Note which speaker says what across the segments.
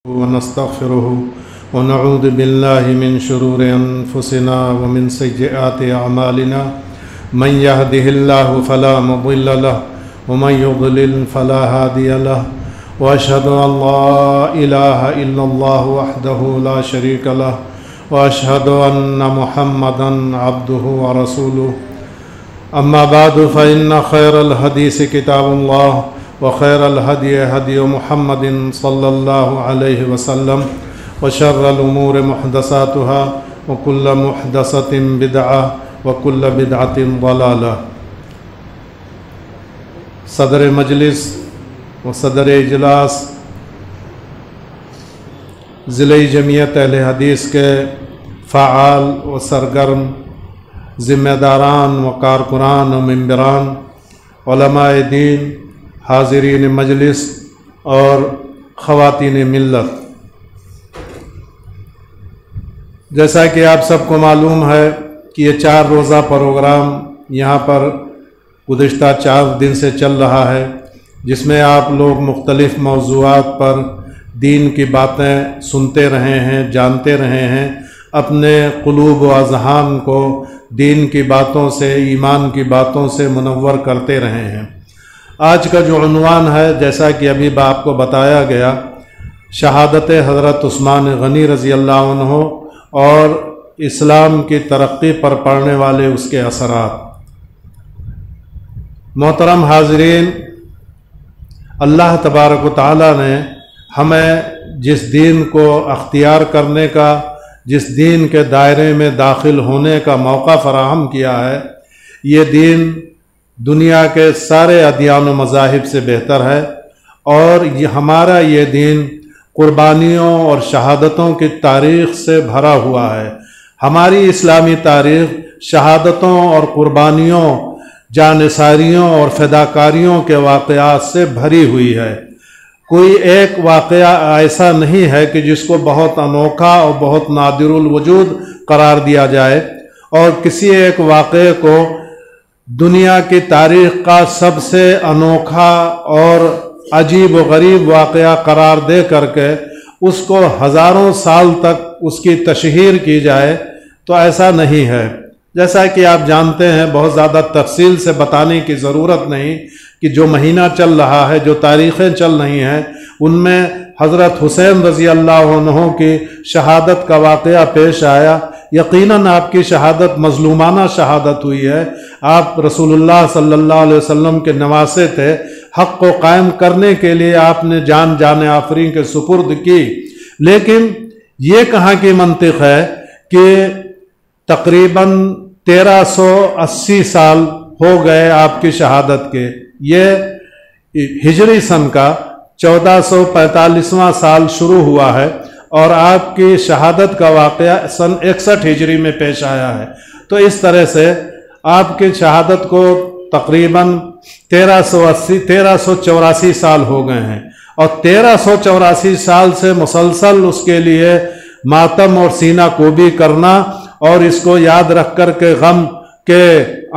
Speaker 1: ونستغفره ونعوذ بالله من شرور أنفسنا ومن سيئات أعمالنا من يهده الله فلا مضل له ومن يضلل فلا هادي له وأشهد أن لا إله إلا الله وحده لا شريك له وأشهد أن محمدا عبده ورسوله أما بعد فإن خير الحديث كتاب الله وخير الهدي هدي محمد صلى الله عليه وسلم وشر الأمور محدثاتها وكل محدثة بدعة وكل بدعة ضلالة۔ صدر مجلس و صدر اجلاس ضلعی جمعیت اہل حدیث کے فعال و سرگرم ذمہ داران و کارکنان و ممبران، علماء دین، حاضرین مجلس اور خواتین ملت، جیسا کہ آپ سب کو معلوم ہے کہ یہ 4 روزہ پروگرام یہاں پر گزشتہ 4 دن سے چل رہا ہے، جس میں آپ لوگ مختلف موضوعات پر دین کی باتیں سنتے رہے ہیں، جانتے رہے ہیں، اپنے قلوب و اذہان کو دین کی باتوں سے، ایمان کی باتوں سے منور کرتے رہے ہیں۔ آج کا جو عنوان ہے، جیسا کہ ابھی آپ کو بتایا گیا، شہادت حضرت عثمان غنی رضی اللہ عنہ اور اسلام کی ترقی پر پڑنے والے اس کے اثرات۔ محترم حاضرین، اللہ تبارک و تعالی نے ہمیں جس دین کو اختیار کرنے کا، جس دین کے دائرے میں داخل ہونے کا موقع فراہم کیا ہے، یہ دین دنیا کے سارے ادیان و مذاہب سے بہتر ہے، اور ہمارا یہ دین قربانیوں اور شہادتوں کی تاریخ سے بھرا ہوا ہے۔ ہماری اسلامی تاریخ شہادتوں اور قربانیوں، جانثاریوں اور فداکاریوں کے واقعات سے بھری ہوئی ہے۔ کوئی ایک واقعہ ایسا نہیں ہے کہ جس کو بہت انوکھا اور بہت نادر الوجود قرار دیا جائے، اور کسی ایک واقعے کو دنیا کی تاریخ کا سب سے انوکھا اور عجیب و غریب واقعہ قرار دے کر کے اس کو ہزاروں سال تک اس کی تشہیر کی جائے، تو ایسا نہیں ہے۔ جیسا کہ آپ جانتے ہیں، بہت زیادہ تفصیل سے بتانے کی ضرورت نہیں کہ جو مہینہ چل رہا ہے، جو تاریخیں چل رہی ہیں، ان میں حضرت حسین رضی اللہ عنہ کی شہادت کا واقعہ پیش آیا۔ یقیناً آپ کی شہادت مظلومانہ شہادت ہوئی ہے۔ آپ رسول اللہ صلی اللہ علیہ وسلم کے نواسے تھے، حق کو قائم کرنے کے لیے آپ نے جان آفرین کے سپرد کی، لیکن یہ کہاں کی منطق ہے کہ تقریباً 1380 سال ہو گئے آپ کی شہادت کے۔ یہ ہجری سن کا 1445واں سال شروع ہوا ہے، اور آپ کی شہادت کا واقعہ سن 61 ہجری میں پیش آیا ہے۔ تو اس طرح سے آپ کی شہادت کو تقریباً 1384 سال ہو گئے ہیں، اور 1384 سال سے مسلسل اس کے لیے ماتم اور سینہ کوبی کرنا، اور اس کو یاد رکھ کر کے غم کے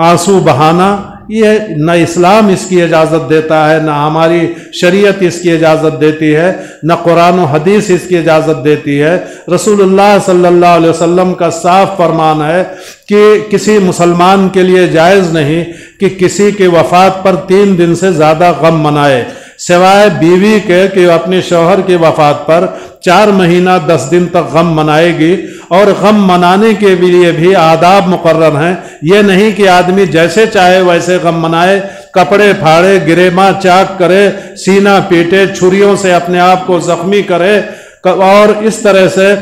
Speaker 1: آنسو بہانا، یہ نہ اسلام اس کی اجازت دیتا ہے، نہ ہماری شریعت اس کی اجازت دیتی ہے، نہ قرآن و حدیث اس کی اجازت دیتی ہے۔ رسول اللہ صلی اللہ علیہ وسلم کا صاف فرمان ہے کہ کسی مسلمان کے لیے جائز نہیں کہ کسی کی وفات پر 3 دن سے زیادہ غم منائے، سوائے بیوی کے کہ اپنے شوہر کی وفات پر 4 مہینہ 10 دن تک غم منائے گی، اور غم منانے کے لیے بھی آداب مقرر ہیں۔ یہ نہیں کہ آدمی جیسے چاہے ویسے غم منائے، کپڑے پھاڑے، گریباں چاک کرے، سینہ پیٹے، چھریوں سے اپنے آپ کو زخمی کرے، اور اس طرح سے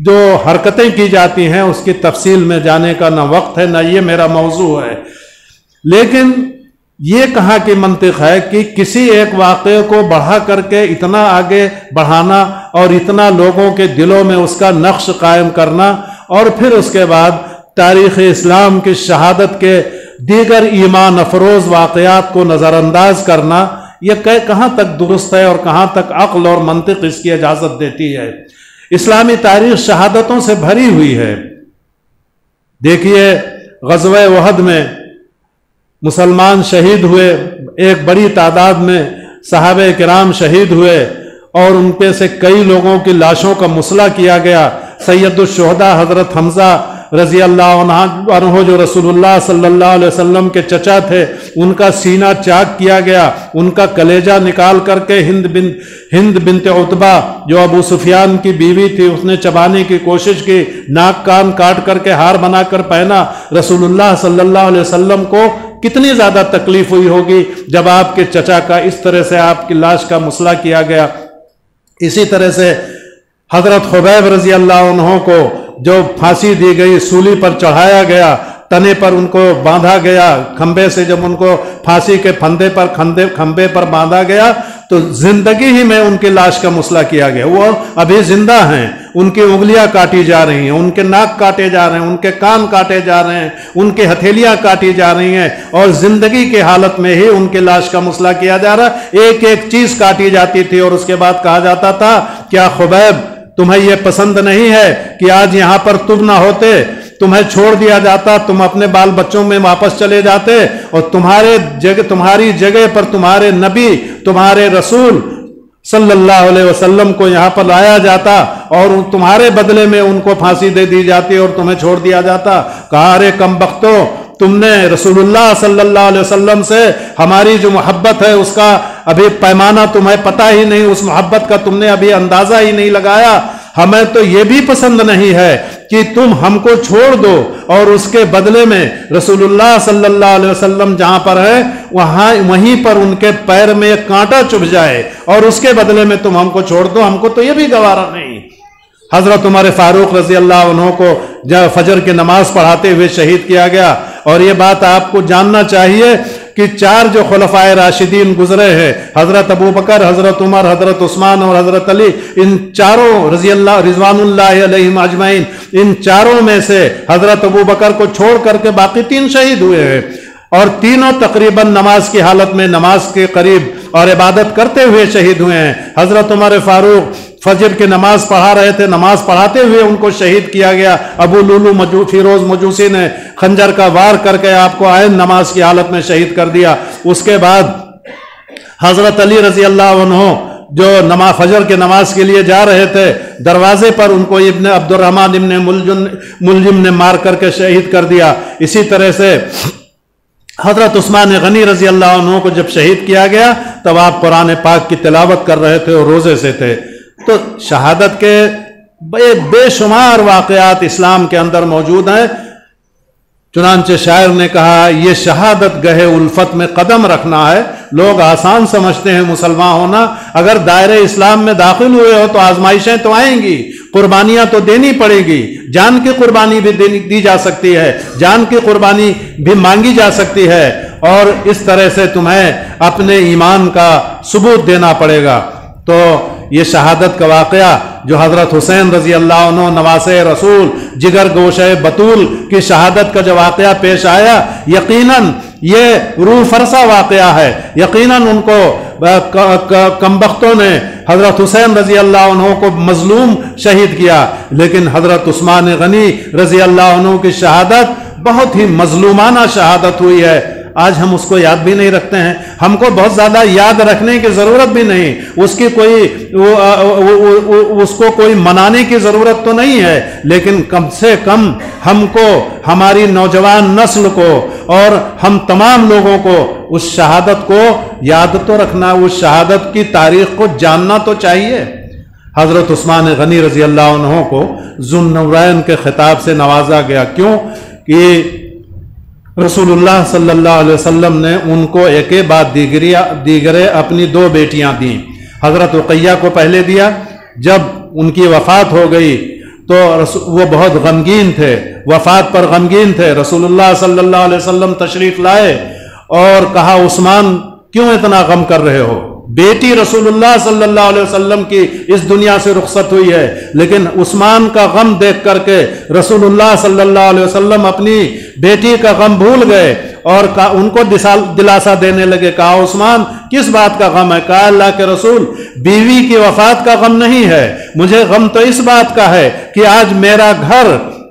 Speaker 1: جو حرکتیں کی جاتی ہیں اس کی تفصیل میں جانے کا نہ وقت ہے، نہ یہ میرا موضوع ہے۔ لیکن یہ کہاں کی منطق ہے کہ کسی ایک واقعے کو بڑھا کر کے اتنا آگے بڑھانا، اور اتنا لوگوں کے دلوں میں اس کا نقش قائم کرنا، اور پھر اس کے بعد تاریخ اسلام کی شہادت کے دیگر ایمان افروز واقعات کو نظر انداز کرنا، یہ کہاں تک درست ہے اور کہاں تک عقل اور منطق اس کی اجازت دیتی ہے؟ اسلامی تاریخ شہادتوں سے بھری ہوئی ہے۔ دیکھیے، غزوہ احد میں مسلمان شہید ہوئے، ایک بڑی تعداد میں صحابہ کرام شہید ہوئے، اور ان پہ سے کئی لوگوں کی لاشوں کا مسئلہ کیا گیا. سید الشہداء حضرت حمزہ رضی اللہ عنہ جو رسول اللہ صلی اللہ علیہ وسلم کے چچا تھے، ان کا سینہ چاک کیا گیا، ان کا کلیجہ نکال کر کے ہند بنت عتبہ جو ابو سفیان کی بیوی تھی اس نے چبانے کی کوشش کی، ناک کان کاٹ کر کے ہار بنا کر پہنا. رسول اللہ صلی اللہ علیہ وسلم کو کتنی زیادہ تکلیف ہوئی ہوگی جب آپ کے چچا کا اس طرح سے آپ کی لاش کا مسئلہ کیا گیا. اسی طرح سے حضرت خبیب رضی اللہ عنہ کو جو پھانسی دی گئی، سولی پر چڑھایا گیا، تنے پر ان کو باندھا گیا، کھمبے سے جب ان کو پھانسی کے کھمبے پر باندھا گیا تو زندگی ہی میں ان کی لاش کا مسئلہ کیا گیا. وہ ابھی زندہ ہیں، ان کی انگلیاں کاٹی جا رہی ہیں، ان کے ناک کاٹے جا رہے ہیں، ان کے کان کاٹے جا رہے ہیں، ان کی ہتھیلیاں کاٹی جا رہی ہیں، اور زندگی کی حالت میں ہی ان کی لاش کا مسئلہ کیا جا رہا. ایک ایک چیز کاٹی جاتی تھی اور اس کے بعد کہا جاتا تھا کیا خبیب تمہیں یہ پسند نہیں ہے کہ آج یہاں پر تم نہ ہوتے، تمہیں چھوڑ دیا جاتا، تم اپنے بال بچوں میں واپس چلے جاتے اور تمہاری جگہ پر تمہارے نبی، تمہارے رسول صلی اللہ علیہ وسلم کو یہاں پر لایا جاتا اور تمہارے بدلے میں ان کو پھانسی دے دی جاتی اور تمہیں چھوڑ دیا جاتا. کہا ارے کم بختو، تم نے رسول اللہ صلی اللہ علیہ وسلم سے ہماری جو محبت ہے اس کا ابھی پیمانہ تمہیں پتہ ہی نہیں، اس محبت کا تم نے ابھی اندازہ ہی نہیں لگایا. ہمیں تو یہ بھی پسند نہیں ہے کہ تم ہم کو چھوڑ دو اور اس کے بدلے میں رسول اللہ صلی اللہ علیہ وسلم جہاں پر ہے وہیں پر ان کے پیر میں ایک کانٹا چبھ جائے اور اس کے بدلے میں تم ہم کو چھوڑ دو، ہم کو تو یہ بھی گوارا نہیں. حضرت عمر فاروق رضی اللہ عنہ کو جب فجر کی نماز پڑھاتے ہوئے شہید کیا گیا. اور یہ بات آپ کو جاننا چاہیے کہ 4 جو خلفائے راشدین گزرے ہیں، حضرت ابو بکر، حضرت عمر، حضرت عثمان اور حضرت علی، ان چاروں رضوان اللہ علیہم اجمعین، ان چاروں میں سے حضرت ابو بکر کو چھوڑ کر کے باقی 3 شہید ہوئے ہیں، اور تینوں تقریباً نماز کی حالت میں نماز کے قریب اور عبادت کرتے ہوئے شہید ہوئے ہیں. حضرت عمر فاروق فجر کی نماز پڑھا رہے تھے، نماز پڑھاتے ہوئے ان کو شہید کیا گیا. ابو لولو فیروز مجوسی نے خنجر کا وار کر کے آپ کو عین نماز کی حالت میں شہید کر دیا. اس کے بعد حضرت علی رضی اللہ عنہ جو فجر کی نماز کے لیے جا رہے تھے، دروازے پر ان کو ابن عبد الرحمن ابن ملجم نے مار کر کے شہید کر دیا. اسی طرح سے حضرت عثمان غنی رضی اللہ عنہ کو جب شہید کیا گیا تب آپ قرآن پاک کی تلاوت کر رہے تھے اور روزے سے تھے. تو شہادت کے بے شمار واقعات اسلام کے اندر موجود ہیں. چنانچہ شاعر نے کہا یہ شہادت گہے الفت میں قدم رکھنا ہے. لوگ آسان سمجھتے ہیں مسلمان ہونا، اگر دائرہ اسلام میں داخل ہوئے ہو تو آزمائشیں تو آئیں گی، قربانیاں تو دینی پڑے گی، جان کی قربانی بھی دی جا سکتی ہے، جان کی قربانی بھی مانگی جا سکتی ہے، اور اس طرح سے تمہیں اپنے ایمان کا ثبوت دینا پڑے گا. تو یہ شہادت کا واقعہ جو حضرت حسین رضی اللہ عنہ نواسے رسول جگر گوشے بطول کی شہادت کا جو واقعہ پیش آیا، یقیناً یہ روح فرسا واقعہ ہے. یقیناً ان کو کمبختوں نے حضرت حسین رضی اللہ عنہ کو مظلوم شہید کیا، لیکن حضرت عثمان غنی رضی اللہ عنہ کی شہادت بہت ہی مظلومانہ شہادت ہوئی ہے. آج ہم اس کو یاد بھی نہیں رکھتے ہیں. ہم کو بہت زیادہ یاد رکھنے کی ضرورت بھی نہیں، اس کو کوئی منانے کی ضرورت تو نہیں ہے، لیکن کم سے کم ہم کو، ہماری نوجوان نسل کو اور ہم تمام لوگوں کو اس شہادت کو یاد تو رکھنا، اس شہادت کی تاریخ کو جاننا تو چاہیے. حضرت عثمان غنی رضی اللہ عنہ کو ذو النورین کے خطاب سے نوازا گیا. کیوں کہ رسول اللہ صلی اللہ علیہ وسلم نے ان کو ایک بعد دیگرے اپنی 2 بیٹیاں دیں. حضرت رقیہ کو پہلے دیا. جب ان کی وفات ہو گئی تو وہ بہت غمگین تھے، وفات پر غمگین تھے. رسول اللہ صلی اللہ علیہ وسلم تشریف لائے اور کہا عثمان کیوں اتنا غم کر رہے ہو؟ بیٹی رسول اللہ صلی اللہ علیہ وسلم کی اس دنیا سے رخصت ہوئی ہے، لیکن عثمان کا غم دیکھ کر کے رسول اللہ صلی اللہ علیہ وسلم اپنی بیٹی کا غم بھول گئے اور ان کو دلاسا دینے لگے. کہا عثمان کس بات کا غم ہے؟ کہا اللہ کے رسول بیوی کی وفات کا غم نہیں ہے، مجھے غم تو اس بات کا ہے کہ آج میرا گھر،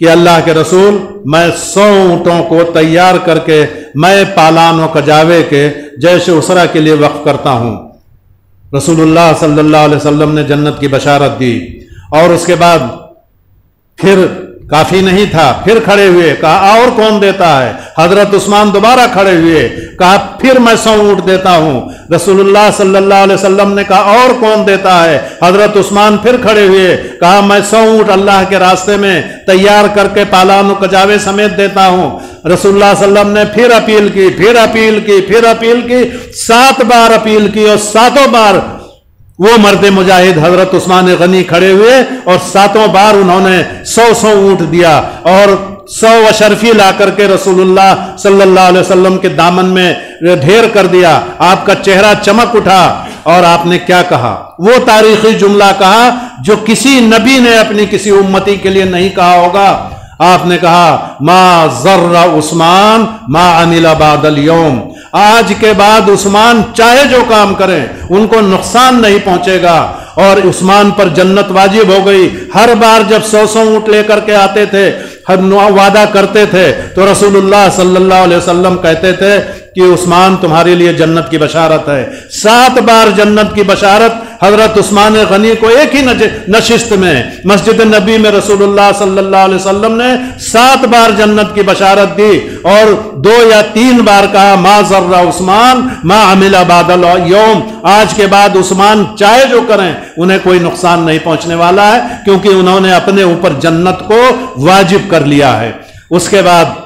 Speaker 1: کہ اللہ کے رسول میں 100 اونٹوں کو تیار کر کے میں پالان و کجاوے کے جیش اسرا کے لیے وقف کرتا ہوں۔ رسول اللہ صلی اللہ علیہ وسلم نے جنت کی بشارت دی، اور اس کے بعد پھر کافی نہیں تھا، پھر کھڑے ہوئے، کہا اور کون دیتا ہے؟ حضرت عثمان دوبارہ کھڑے ہوئے، کہا پھر میں 100 اونٹ دیتا ہوں۔ رسول اللہ صلی اللہ علیہ وسلم نے کہا اور کون دیتا ہے؟ حضرت عثمان پھر کھڑے ہوئے، کہا میں 100 اونٹ اللہ کے راستے میں تیار کر کے پالان و کجاوے سمیت دیتا ہوں۔ رسول اللہ صلی اللہ علیہ وسلم نے پھر اپیل کی، پھر اپیل کی، پھر اپیل کی، 7 بار اپیل کی، اور 7 بار وہ مرد مجاہد حضرت عثمان غنی کھڑے ہوئے، اور 7 بار انہوں نے 100 اونٹ دیا، اور 100 اشرفی لا کر کے رسول اللہ صلی اللہ علیہ وسلم کے دامن میں ڈھیر کر دیا۔ آپ کا چہرہ چمک اٹھا، اور آپ نے کیا کہا؟ وہ تاریخی جملہ کہا جو کسی نبی نے اپنی کسی امتی کے لیے نہیں کہا ہوگا۔ آپ نے کہا ما ضر عثمان ما عمل بعد اليوم، آج کے بعد عثمان چاہے جو کام کریں ان کو نقصان نہیں پہنچے گا۔ اور عثمان پر جنت واجب ہو گئی۔ ہر بار جب 100 اونٹ لے کر کے آتے تھے، وعدہ کرتے تھے، تو رسول اللہ صلی اللہ علیہ وسلم کہتے تھے کہ عثمان تمہارے لیے جنت کی بشارت ہے۔ 7 بار جنت کی بشارت حضرت عثمان غنی کو ایک ہی نشست میں مسجد نبی میں رسول اللہ صلی اللہ علیہ وسلم نے 7 بار جنت کی بشارت دی، اور 2 یا 3 بار کہا ما ضر عثمان ما عمل بعد اليوم، آج کے بعد عثمان چاہے جو کریں انہیں کوئی نقصان نہیں پہنچنے والا ہے، کیونکہ انہوں نے اپنے اوپر جنت کو واجب کر لیا ہے۔ اس کے بعد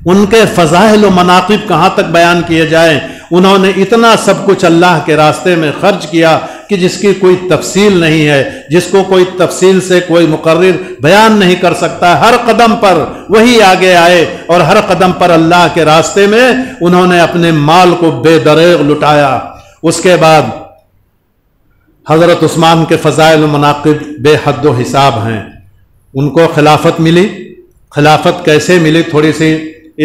Speaker 1: ان کے فضائل و مناقب کہاں تک بیان کیے جائیں، انہوں نے اتنا سب کچھ اللہ کے راستے میں خرچ کیا کہ جس کی کوئی تفصیل نہیں ہے، جس کو کوئی تفصیل سے کوئی مقرر بیان نہیں کر سکتا۔ ہر قدم پر وہی آگے آئے، اور ہر قدم پر اللہ کے راستے میں انہوں نے اپنے مال کو بے دریغ لٹایا۔ اس کے بعد حضرت عثمان کے فضائل و مناقب بے حد و حساب ہیں۔ ان کو خلافت ملی۔ خلافت کیسے ملی، تھوڑی سی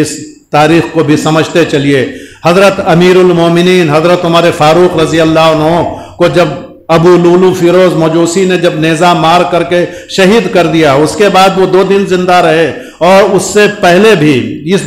Speaker 1: اس تاریخ کو بھی سمجھتے چلیے۔ حضرت امیر المومنین حضرت عمر فاروق رضی اللہ عنہ کو جب ابو لولو فیروز مجوسی نے جب نیزہ مار کر کے شہید کر دیا، اس کے بعد وہ 2 دن زندہ رہے، اور اس سے پہلے بھی، اس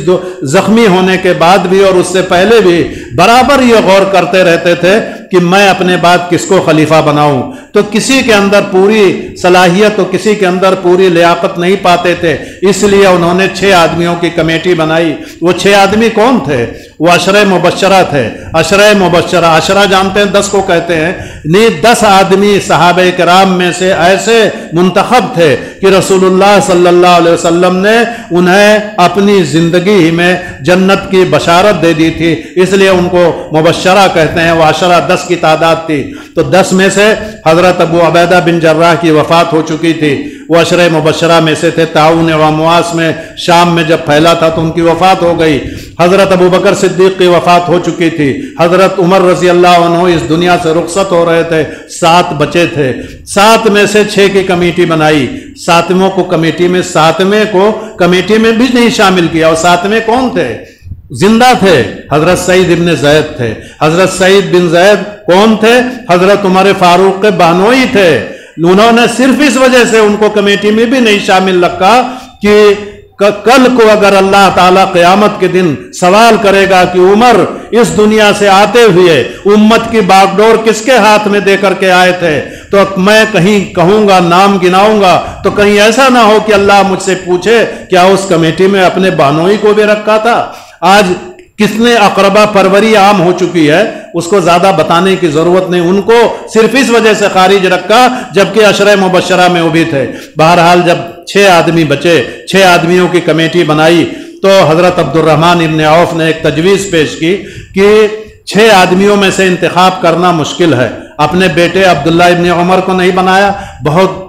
Speaker 1: زخمی ہونے کے بعد بھی اور اس سے پہلے بھی برابر یہ غور کرتے رہتے تھے کہ میں اپنے بعد کس کو خلیفہ بناؤں۔ تو کسی کے اندر پوری صلاحیت اور کسی کے اندر پوری لیاقت نہیں پاتے تھے، اس لیے انہوں نے 6 آدمیوں کی کمیٹی بنائی۔ وہ 6 آدمی کون تھے؟ وہ عشرہ مبشرہ تھے۔ عشرہ مبشرہ، عشرہ جانتے ہیں 10 کو کہتے ہیں، نہیں 10 آدمی صحابہ کرام میں سے ایسے منتخب تھے کہ رسول اللہ صلی اللہ علیہ وسلم نے انہیں اپنی زندگی میں جنت کی بشارت دے دی تھی، اس لیے ان کو مبشرہ کہتے ہیں۔ وہ عشرہ 10 کی تعداد تھی، تو 10 میں سے حضرت ابو عبیدہ بن جراح کی وفات ہو چکی تھی، وہ عشرہ مبشرہ میں سے تھے۔ طاعون وامواس میں شام میں جب پھیلا تھا تو ان کی وفات ہو گئی۔ حضرت ابو بکر صدیق کی وفات ہو چکی تھی۔ حضرت عمر رضی اللہ عنہ اس دنیا سے رخصت ہو رہے تھے، 7 بچے تھے۔ 7 میں سے 6 کی کمیٹی بنائی، 7ویں کو کمیٹی میں، 7ویں کو کمیٹی میں بھی نہیں شامل کیا۔ اور 7ویں کون تھے؟ زندہ تھے، حضرت سعید بن زید تھے۔ حضرت سعید بن زید کون تھے؟ حضرت عمر فاروق کے بہنوئی تھے۔ انہوں نے صرف اس وجہ سے ان کو کمیٹی میں بھی نہیں شامل رکھا کہ کل کو اگر اللہ تعالیٰ قیامت کے دن سوال کرے گا کہ عمر اس دنیا سے آتے ہوئے امت کی باغ ڈور کس کے ہاتھ میں دے کر کے آئے تھے، تو میں کہیں کہوں گا، نام گناؤں گا، تو کہیں ایسا نہ ہو کہ اللہ مجھ سے پوچھے کیا اس کمیٹی میں اپنے بہنوئی کو بھی رکھا تھا۔ آج کتنے اقربا پروری عام ہو چکی ہے، اس کو زیادہ بتانے کی ضرورت نہیں۔ ان کو صرف اس وجہ سے خارج رکھا جبکہ عشرہ مبشرہ میں وہ بھی تھے۔ بہرحال جب 6 آدمی بچے، 6 آدمیوں کی کمیٹی بنائی، تو حضرت عبد الرحمن ابن عوف نے ایک تجویز پیش کی کہ 6 آدمیوں میں سے انتخاب کرنا مشکل ہے۔ اپنے بیٹے عبداللہ ابن عمر کو نہیں بنایا، بہت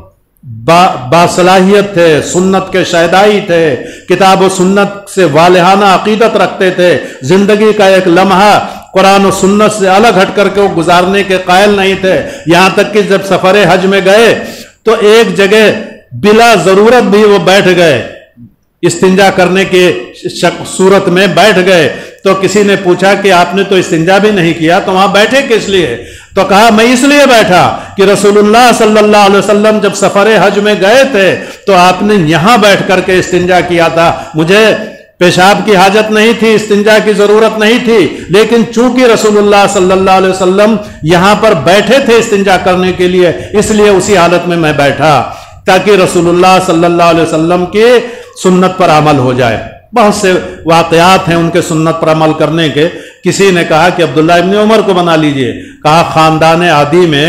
Speaker 1: باصلاحیت تھے، سنت کے شہدائی تھے، کتاب و سنت سے والہانہ عقیدت رکھتے تھے، زندگی کا ایک لمحہ قرآن و سنت سے الگ ہٹ کر کے وہ گزارنے کے قائل نہیں تھے۔ یہاں تک کہ جب سفر حج میں گئے تو ایک جگہ بلا ضرورت بھی وہ بیٹھ گئے، استنجا کرنے کی صورت میں بیٹھ گئے۔ تو کسی نے پوچھا کہ آپ نے تو استنجا بھی نہیں کیا، تو وہاں بیٹھے کس لیے؟ تو کہا میں اس لیے بیٹھا کہ رسول اللہ صلی اللہ علیہ وسلم جب سفر حج میں گئے تھے تو آپ نے یہاں بیٹھ کر کے استنجا کیا تھا، مجھے پیشاب کی حاجت نہیں تھی، استنجا کی ضرورت نہیں تھی، لیکن چونکہ رسول اللہ صلی اللہ علیہ وسلم یہاں پر بیٹھے تھے استنجا کرنے کے لیے، اس لیے اسی حالت میں میں بیٹھا تاکہ رسول اللہ صلی اللہ علیہ وسلم کی سنت پر عمل ہو جائے۔ بہت سے واقعات ہیں ان کے سنت پر عمل کرنے کے۔ کسی نے کہا کہ عبداللہ ابن عمر کو بنا لیجئے، کہا خاندان عادی میں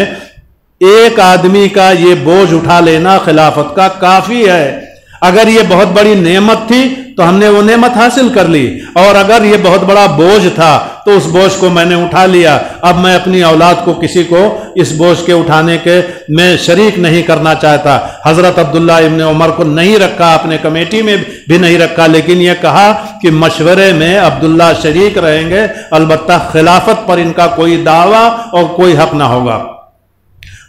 Speaker 1: ایک آدمی کا یہ بوجھ اٹھا لینا خلافت کا کافی ہے۔ اگر یہ بہت بڑی نعمت تھی تو ہم نے وہ نعمت حاصل کر لی، اور اگر یہ بہت بڑا بوجھ تھا تو اس بوجھ کو میں نے اٹھا لیا، اب میں اپنی اولاد کو کسی کو اس بوجھ کے اٹھانے کے میں شریک نہیں کرنا چاہتا۔ حضرت عبداللہ ابن عمر کو نہیں رکھا، اپنے کمیٹی میں بھی نہیں رکھا، لیکن یہ کہا کہ مشورے میں عبداللہ شریک رہیں گے، البتہ خلافت پر ان کا کوئی دعویٰ اور کوئی حق نہ ہوگا۔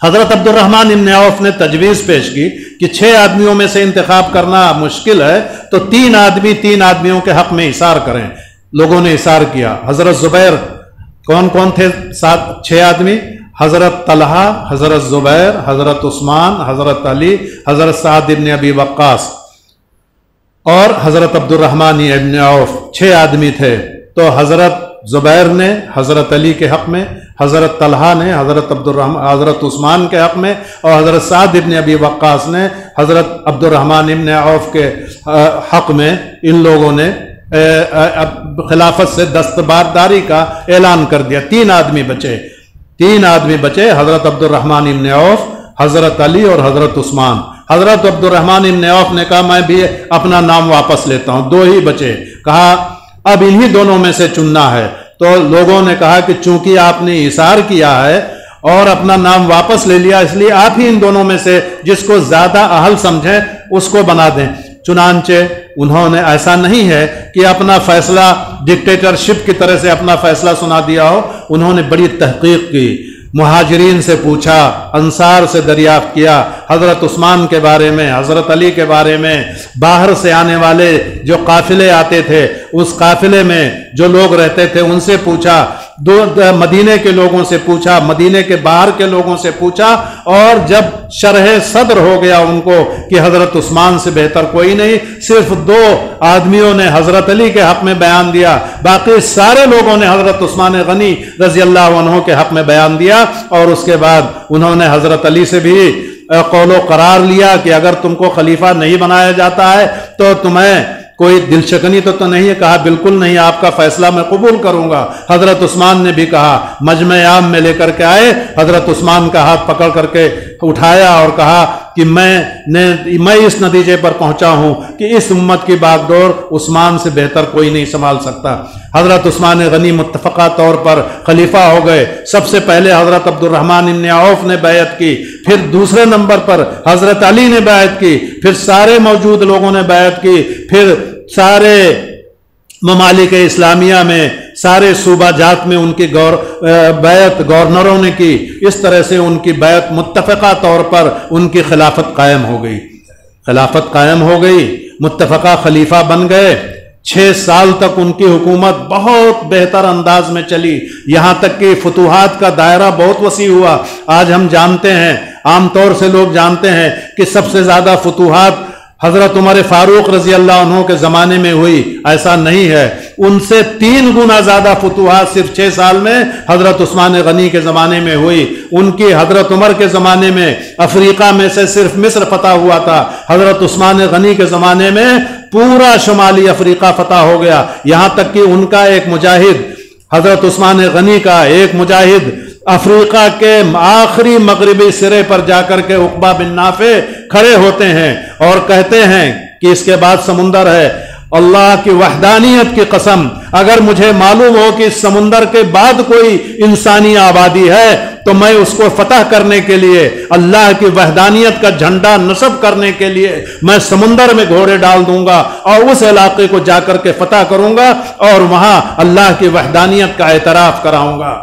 Speaker 1: حضرت عبد الرحمن ابن عوف نے تجویز پیش کی کہ 6 آدمیوں میں سے انتخاب کرنا مشکل ہے تو 3 آدمی 3 آدمیوں کے حق میں اثار کریں۔ لوگوں نے اثار کیا۔ حضرت زبیر، کون کون تھے 6 آدمی؟ حضرت طلحہ، حضرت زبیر، حضرت عثمان، حضرت علی، حضرت سعد ابن ابی وقاص اور حضرت عبد الرحمن ابن عوف، 6 آدمی تھے۔ تو حضرت زبیر نے حضرت علی کے حق میں، حضرت طلحہ نے حضرت عثمان کے حق میں، اور حضرت سعد ابن ابی وقاص نے حضرت عبد الرحمن ابن عوف کے حق میں ان لوگوں نے خلافت سے دستبرداری کا اعلان کر دیا۔ 3 آدمی بچے، حضرت عبد الرحمن ابن عوف، حضرت علی اور حضرت عثمان۔ حضرت عبد الرحمن ابن عوف نے کہا میں بھی اپنا نام واپس لیتا ہوں، 2 ہی بچے۔ کہا اب انہی دونوں میں سے چننا ہے۔ تو لوگوں نے کہا کہ چونکہ آپ نے اثار کیا ہے اور اپنا نام واپس لے لیا، اس لیے آپ ہی ان دونوں میں سے جس کو زیادہ اہل سمجھیں اس کو بنا دیں۔ چنانچہ انہوں نے، ایسا نہیں ہے کہ اپنا فیصلہ ڈکٹیٹرشپ کی طرح سے اپنا فیصلہ سنا دیا ہو، انہوں نے بڑی تحقیق کی، مہاجرین سے پوچھا، انصار سے دریافت کیا، حضرت عثمان کے بارے میں، حضرت علی کے بارے میں، باہر سے آنے والے جو قافلے آتے تھے اس قافلے میں جو لوگ رہتے تھے ان سے پوچھا، مدینے کے لوگوں سے پوچھا، مدینے کے باہر کے لوگوں سے پوچھا، اور جب شرح صدر ہو گیا ان کو کہ حضرت عثمان سے بہتر کوئی نہیں، صرف 2 آدمیوں نے حضرت علی کے حق میں بیان دیا، باقی سارے لوگوں نے حضرت عثمان غنی رضی اللہ عنہ کے حق میں بیان دیا، اور اس کے بعد انہوں نے حضرت علی سے بھی قول و قرار لیا کہ اگر تم کو خلیفہ نہیں بنایا جاتا ہے تو تمہیں کوئی دل شکنی تو نہیں ہے؟ کہا بالکل نہیں، آپ کا فیصلہ میں قبول کروں گا۔ حضرت عثمان نے بھی کہا، مجمع عام میں لے کر کے آئے، حضرت عثمان کا ہاتھ پکڑ کر کے اٹھایا اور کہا کہ میں اس نتیجے پر پہنچا ہوں کہ اس امت کی باغ ڈور عثمان سے بہتر کوئی نہیں سنبھال سکتا۔ حضرت عثمان غنی متفقہ طور پر خلیفہ ہو گئے۔ سب سے پہلے حضرت عبد الرحمن ابن عوف نے بیعت کی، پھر دوسرے نمبر پر حضرت علی نے بیعت کی، پھر سارے موجود لوگوں نے بیعت کی، پھر سارے ممالک اسلامیہ میں، سارے صوبہ جات میں ان کی بیعت گورنروں نے کی۔ اس طرح سے ان کی بیعت متفقہ طور پر ان کی خلافت قائم ہو گئی، متفقہ خلیفہ بن گئے۔ 6 سال تک ان کی حکومت بہت بہتر انداز میں چلی، یہاں تک کہ فتوحات کا دائرہ بہت وسیع ہوا۔ آج ہم جانتے ہیں، عام طور سے لوگ جانتے ہیں کہ سب سے زیادہ فتوحات حضرت عمر فاروق رضی اللہ عنہ کے زمانے میں ہوئی، ایسا نہیں ہے، ان سے 3 گنا زیادہ فتوحات صرف 6 سال میں حضرت عثمان غنی کے زمانے میں ہوئی۔ ان کی حضرت عمر کے زمانے میں افریقہ میں سے صرف مصر فتح ہوا تھا، حضرت عثمان غنی کے زمانے میں پورا شمالی افریقہ فتح ہو گیا، یہاں تک کہ ان کا ایک مجاہد، حضرت عثمان غنی کا ایک مجاہد افریقہ کے آخری مغربی سرے پر جا کر کے عقبہ بن نافع کھڑے ہوتے ہیں اور کہتے ہیں کہ اس کے بعد سمندر ہے، اللہ کی وحدانیت کی قسم، اگر مجھے معلوم ہو کہ اس سمندر کے بعد کوئی انسانی آبادی ہے تو میں اس کو فتح کرنے کے لیے، اللہ کی وحدانیت کا جھنڈا نصب کرنے کے لیے میں سمندر میں گھوڑے ڈال دوں گا اور اس علاقے کو جا کر کے فتح کروں گا اور وہاں اللہ کی وحدانیت کا اعتراف کراؤں گا۔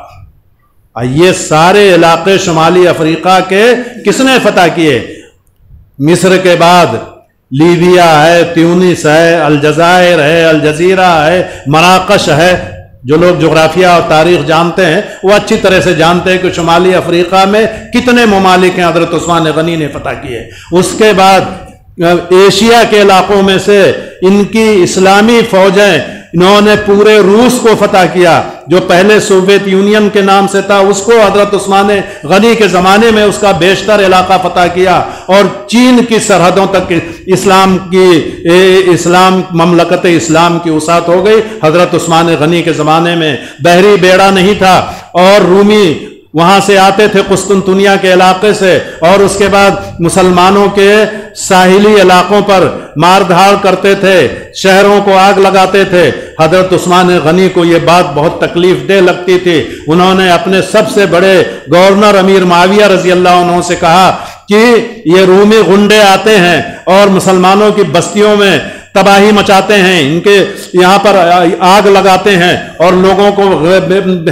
Speaker 1: یہ سارے علاقے شمالی افریقہ کے کس نے فتح کیے؟ مصر کے بعد لیبیا ہے، تیونس ہے، الجزائر ہے، الجزیرہ ہے، مراکش ہے، جو لوگ جغرافیہ اور تاریخ جانتے ہیں وہ اچھی طرح سے جانتے ہیں کہ شمالی افریقہ میں کتنے ممالک ہیں حضرت عثمان غنی نے فتح کیے. اس کے بعد ایشیا کے علاقوں میں سے ان کی اسلامی فوجیں انہوں نے پورے روس کو فتح کیا، جو پہلے سوویت یونین کے نام سے تھا اس کو حضرت عثمان غنی کے زمانے میں اس کا بیشتر علاقہ فتح کیا، اور چین کی سرحدوں تک اسلام مملکت اسلام کی وسعت ہو گئی. حضرت عثمان غنی کے زمانے میں بحری بیڑا نہیں تھا، اور رومی وہاں سے آتے تھے قسطنطنیہ کے علاقے سے، اور اس کے بعد مسلمانوں کے ساحلی علاقوں پر مار دھاڑ کرتے تھے، شہروں کو آگ لگاتے تھے. حضرت عثمان غنی کو یہ بات بہت تکلیف دہ لگتی تھی. انہوں نے اپنے سب سے بڑے گورنر امیر معاویہ رضی اللہ عنہ سے کہا کہ یہ رومی غنڈے آتے ہیں اور مسلمانوں کی بستیوں میں تباہی مچاتے ہیں، ان کے یہاں پر آگ لگاتے ہیں اور لوگوں کو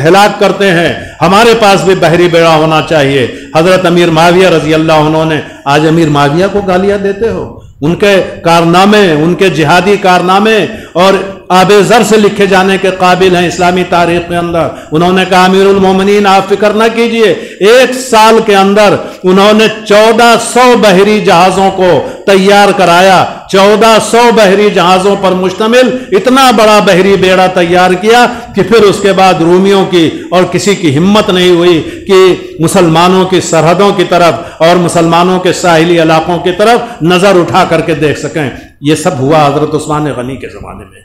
Speaker 1: ہلاک کرتے ہیں، ہمارے پاس بھی بحری بیڑا ہونا چاہیے. حضرت امیر معاویہ رضی اللہ عنہ نے، آج امیر معاویہ کو گالیاں دیتے ہو، ان کے کارنامے، ان کے جہادی کارنامے اور آب زر سے لکھے جانے کے قابل ہیں اسلامی تاریخ کے اندر. انہوں نے کہا امیر المومنین آپ فکر نہ کیجئے، 1 سال کے اندر انہوں نے 1400 بحری جہازوں کو تیار کرایا، 1400 بحری جہازوں پر مشتمل اتنا بڑا بحری بیڑا تیار کیا کہ پھر اس کے بعد رومیوں کی اور کسی کی ہمت نہیں ہوئی کہ مسلمانوں کی سرحدوں کی طرف اور مسلمانوں کے ساحلی علاقوں کی طرف نظر اٹھا کر کے دیکھ سکیں. یہ سب ہوا حضرت عثمان غنی کے زمانے میں.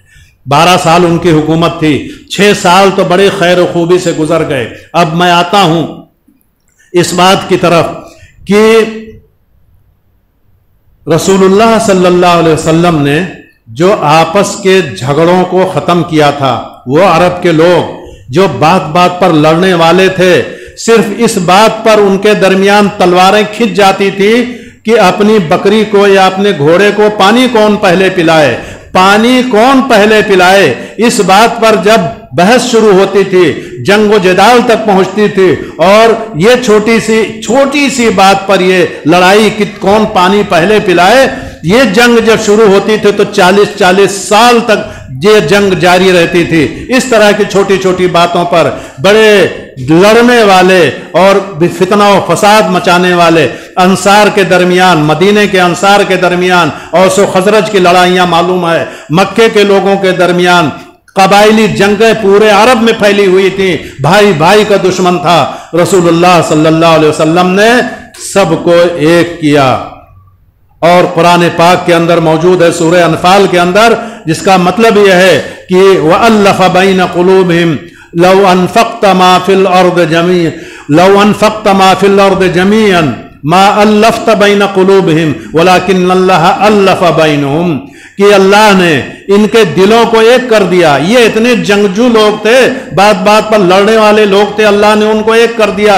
Speaker 1: 12 سال ان کی حکومت تھی، 6 سال تو بڑے خیر و خوبی سے گزر گئے. اب میں آتا ہوں اس بات کی طرف کہ رسول اللہ صلی اللہ علیہ وسلم نے جو آپس کے جھگڑوں کو ختم کیا تھا، وہ عرب کے لوگ جو بات بات پر لڑنے والے تھے، صرف اس بات پر ان کے درمیان تلواریں کھنچ جاتی تھی کہ اپنی بکری کو یا اپنے گھوڑے کو پانی کون پہلے پلائے، پانی کون پہلے پلائے. اس بات پر جب بحث شروع ہوتی تھی، جنگ و جدال تک پہنچتی تھی، اور یہ چھوٹی سی بات پر یہ لڑائی کہ کون پانی پہلے پلائے، یہ جنگ جب شروع ہوتی تھی تو 40 سال تک یہ جنگ جاری رہتی تھی. اس طرح کی چھوٹی چھوٹی باتوں پر بڑے لڑنے والے اور فتنہ و فساد مچانے والے انصار کے درمیان، مدینے کے انصار کے درمیان اوس و خزرج کی لڑائیاں معلوم ہے، مکے کے لوگوں کے درمیان قبائلی جنگیں پورے عرب میں پھیلی ہوئی تھیں، بھائی بھائی کا دشمن تھا. رسول اللہ صلی اللہ علیہ وسلم نے سب کو ایک کیا، اور قرآن پاک کے اندر موجود ہے سورہ انفال کے اندر، جس کا مطلب یہ ہے کہ وَأَلَّفَ بَيْنَ قُلُوبِهِمْ لَوْ أَنفَقْتَ مَا فِي الْأَرْضِ جَمِيعًا مَا أَلَّفْتَ بَيْنَ قُلُوبِهِمْ وَلَكِنَّ اللَّهَ أَلَّفَ بَيْنَهُمْ، کہ اللہ نے ان کے دلوں کو ایک کر دیا. یہ اتنے جنگجو لوگ تھے، بات بات پر لڑنے والے لوگ تھے، اللہ نے ان کو ایک کر دیا.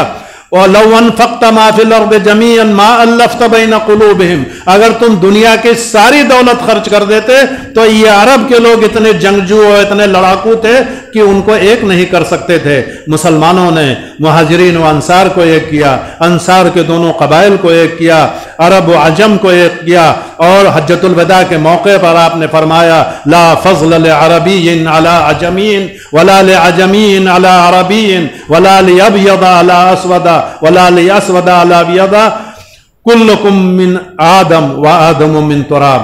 Speaker 1: وَلَوْ أَنفَقْتَ مَا فِي الْأَرْضِ جَمِيعًا مَا أَلَّفْتَ بَيْنَ قُلُوبِهِمْ، اگر تم دنیا کی ساری دولت خرچ کر دیتے تو یہ عرب کے لوگ اتنے جنگجو اور اتنے لڑاکو تھے کہ ان کو ایک نہیں کر سکتے تھے. مسلمانوں نے مہاجرین و انصار کو ایک کیا، انصار کے دونوں قبائل کو ایک کیا، عرب و عجم کو ایک کیا، اور حجۃ الوداع کے موقع پر آپ نے فرمایا لا فضل لعربی علی عجمی ولا لعجمی علی عربی ولا لابیض علی اسود ولا لاسود علی ابیض کلکم من آدم و آدم من تراب.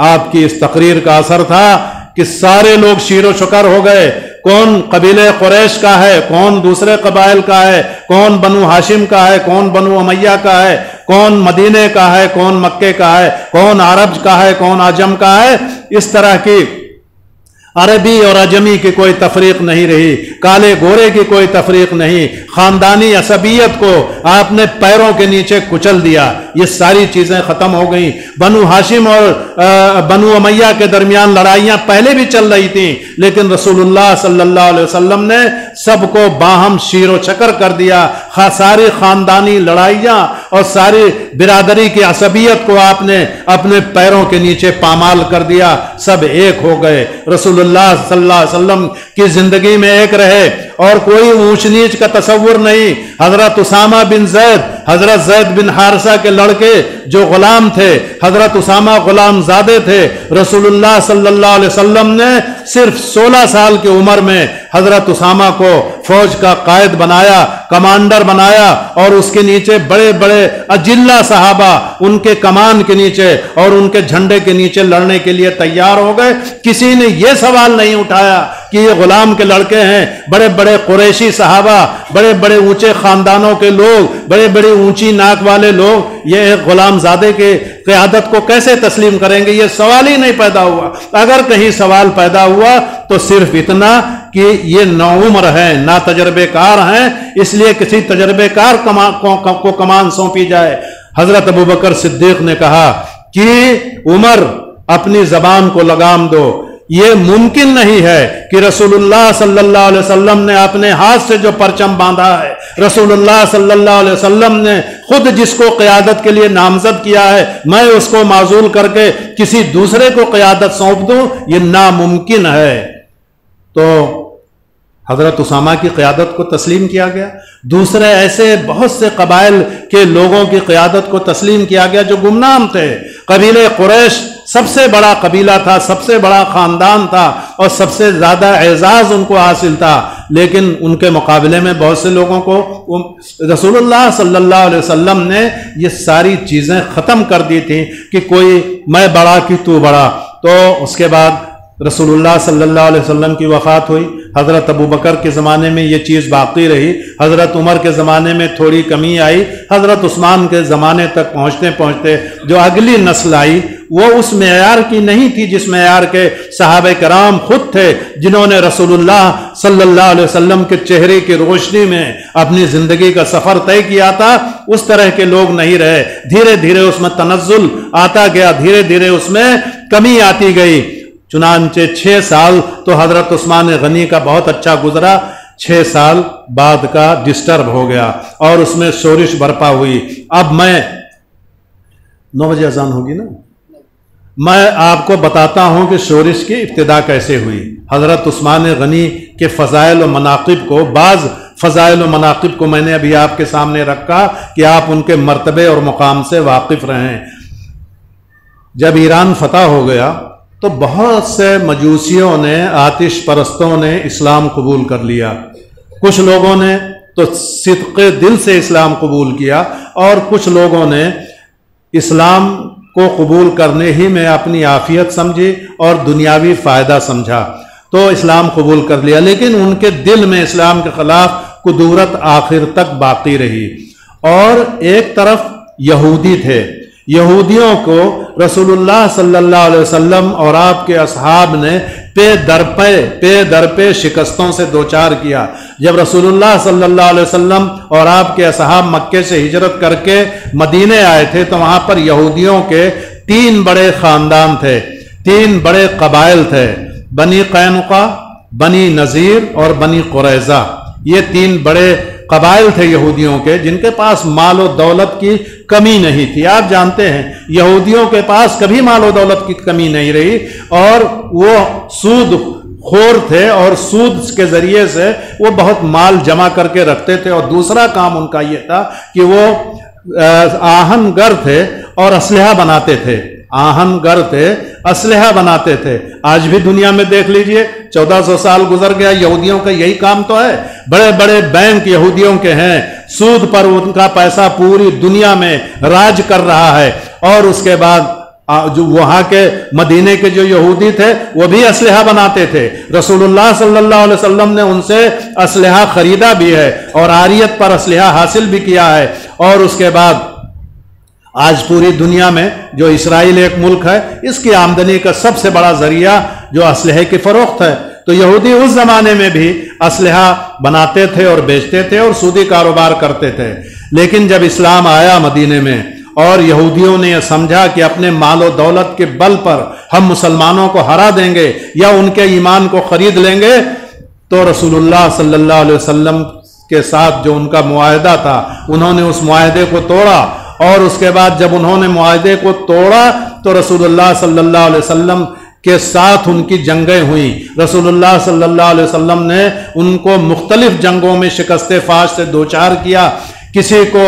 Speaker 1: آپ کی اس تقریر کا اثر تھا کہ سارے لوگ شیر و شکر ہو گئے. کون قبیلہ قریش کا ہے، کون دوسرے قبائل کا ہے، کون بنو ہاشم کا ہے، کون بنو امیہ کا ہے، کون مدینے کا ہے، کون مکے کا ہے، کون عرب کا ہے، کون عجم کا ہے. اس طرح کی عربی اور عجمی کی کوئی تفریق نہیں رہی، کالے گورے کی کوئی تفریق نہیں. خاندانی عصبیت کو آپ نے پیروں کے نیچے کچل دیا. یہ ساری چیزیں ختم ہو گئیں. بنو ہاشم اور بنو امیہ کے درمیان لڑائیاں پہلے بھی چل رہی تھیں، لیکن رسول اللہ صلی اللہ علیہ وسلم نے سب کو باہم شیر و چکر کر دیا. ساری خاندانی لڑائیاں اور ساری برادری کی عصبیت کو آپ نے اپنے پیروں کے نیچے پامال کر دیا. سب ایک ہو گئے. رسول اللہ صلی اللہ علیہ وسلم کی زندگی میں ایک رہے اور کوئی اونچ نیچ کا تصور نہیں. حضرت اسامہ بن زید حضرت زید بن حارثہ کے لڑکے جو غلام تھے، حضرت اسامہ غلام زادے تھے، رسول اللہ صلی اللہ علیہ وسلم نے صرف 16 سال کی عمر میں حضرت اسامہ کو فوج کا قائد بنایا، کمانڈر بنایا، اور اس کے نیچے بڑے بڑے اجلہ صحابہ ان کے کمان کے نیچے اور ان کے جھنڈے کے نیچے لڑنے کے لیے تیار ہو گئے۔ کسی نے یہ سوال نہیں اٹھایا کہ یہ غلام کے لڑکے ہیں، بڑے بڑے قریشی صحابہ، بڑے بڑے اونچے خاندانوں کے لوگ، بڑے بڑے اونچی ناک والے لوگ یہ ایک غلام زادے کے قیادت کو کیسے تسلیم کریں گے؟ یہ سوال ہی نہیں پیدا ہوا۔ اگر کہیں سوال پیدا ہوا تو صرف اتنا کہ یہ نوعمر ہیں، نا تجربے کار ہیں، اس لیے کسی تجربے کار کو کمان سونپی جائے۔ حضرت ابوبکر صدیق نے کہا کہ عمر اپنی زبان کو لگام دو، یہ ممکن نہیں ہے کہ رسول اللہ صلی اللہ علیہ وسلم نے اپنے ہاتھ سے جو پرچم باندھا ہے، رسول اللہ صلی اللہ علیہ وسلم نے خود جس کو قیادت کے لیے نامزد کیا ہے، میں اس کو معزول کر کے کسی دوسرے کو قیادت سونپ دوں، یہ ناممکن ہے۔ تو حضرت اسامہ کی قیادت کو تسلیم کیا گیا، دوسرے ایسے بہت سے قبائل کے لوگوں کی قیادت کو تسلیم کیا گیا جو گمنام تھے۔ قبیلہ قریش سب سے بڑا قبیلہ تھا، سب سے بڑا خاندان تھا، اور سب سے زیادہ اعزاز ان کو حاصل تھا، لیکن ان کے مقابلے میں بہت سے لوگوں کو رسول اللہ صلی اللہ علیہ وسلم نے یہ ساری چیزیں ختم کر دی تھیں کہ کوئی میں بڑا کہ تو بڑا۔ تو اس کے بعد رسول اللہ صلی اللہ علیہ وسلم کی وفات ہوئی۔ حضرت ابوبکر کے زمانے میں یہ چیز باقی رہی، حضرت عمر کے زمانے میں تھوڑی کمی آئی، حضرت عثمان کے زمانے تک پہنچتے پہنچتے جو اگلی نسل آئی وہ اس معیار کی نہیں تھی جس معیار کے صحابہ کرام خود تھے، جنہوں نے رسول اللہ صلی اللہ علیہ وسلم کے چہرے کی روشنی میں اپنی زندگی کا سفر طے کیا تھا۔ اس طرح کے لوگ نہیں رہے، دھیرے دھیرے اس میں تنزل آتا گیا، دھیرے دھیرے اس میں کمی آتی گئی۔ چنانچہ 6 سال تو حضرت عثمان غنی کا بہت اچھا گزرا، 6 سال بعد کا ڈسٹرب ہو گیا اور اس میں شورش برپا ہوئی۔ اب میں 9 بجے اذان ہوگی نا، میں آپ کو بتاتا ہوں کہ شورش کی ابتدا کیسے ہوئی۔ حضرت عثمان غنی کے فضائل و مناقب کو، بعض فضائل و مناقب کو میں نے ابھی آپ کے سامنے رکھا کہ آپ ان کے مرتبے اور مقام سے واقف رہیں۔ جب ایران فتح ہو گیا تو بہت سے مجوسیوں نے، آتش پرستوں نے اسلام قبول کر لیا۔ کچھ لوگوں نے تو صدق دل سے اسلام قبول کیا، اور کچھ لوگوں نے اسلام کو قبول کرنے ہی میں اپنی عافیت سمجھی اور دنیاوی فائدہ سمجھا تو اسلام قبول کر لیا، لیکن ان کے دل میں اسلام کے خلاف کدورت آخر تک باقی رہی۔ اور ایک طرف یہودی تھے، یہودیوں کو رسول اللہ صلی اللہ علیہ وسلم اور آپ کے اصحاب نے پے در پے شکستوں سے دوچار کیا۔ جب رسول اللہ صلی اللہ علیہ وسلم اور آپ کے اصحاب مکے سے ہجرت کر کے مدینے آئے تھے تو وہاں پر یہودیوں کے 3 بڑے خاندان تھے، 3 بڑے قبائل تھے، بنی قینقاع، بنی نذیر اور بنی قریظہ۔ یہ 3 بڑے قبائل تھے یہودیوں کے، جن کے پاس مال و دولت کی کمی نہیں تھی۔ آپ جانتے ہیں یہودیوں کے پاس کبھی مال و دولت کی کمی نہیں رہی، اور وہ سود خور تھے، اور سود کے ذریعے سے وہ بہت مال جمع کر کے رکھتے تھے۔ اور دوسرا کام ان کا یہ تھا کہ وہ آہن گر تھے اور اسلحہ بناتے تھے، آہن گر تھے، اسلحہ بناتے تھے۔ آج بھی دنیا میں دیکھ لیجئے، 1400 سال گزر گیا، یہودیوں کا یہی کام تو ہے۔ بڑے بڑے بینک یہودیوں کے ہیں، سود پر ان کا پیسہ پوری دنیا میں راج کر رہا ہے۔ اور اس کے بعد جو وہاں کے مدینے کے جو یہودی تھے وہ بھی اسلحہ بناتے تھے، رسول اللہ صلی اللہ علیہ وسلم نے ان سے اسلحہ خریدا بھی ہے اور عاریت پر اسلحہ حاصل بھی کیا ہے۔ اور اس کے بعد آج پوری دنیا میں جو اسرائیل ایک ملک ہے، اس کی آمدنی کا سب سے بڑا ذریعہ جو اسلحے کی فروخت ہے۔ تو یہودی اس زمانے میں بھی اسلحہ بناتے تھے اور بیچتے تھے اور سودی کاروبار کرتے تھے۔ لیکن جب اسلام آیا مدینے میں اور یہودیوں نے یہ سمجھا کہ اپنے مال و دولت کے بل پر ہم مسلمانوں کو ہرا دیں گے یا ان کے ایمان کو خرید لیں گے، تو رسول اللہ صلی اللہ علیہ وسلم کے ساتھ جو ان کا معاہدہ تھا، انہوں نے اس معاہدے کو توڑا۔ اور اس کے بعد جب انہوں نے معاہدے کو توڑا تو رسول اللہ صلی اللہ علیہ وسلم کے ساتھ ان کی جنگیں ہوئیں۔ رسول اللہ صلی اللہ علیہ وسلم نے ان کو مختلف جنگوں میں شکست فاش سے دوچار کیا۔ کسی کو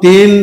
Speaker 1: 3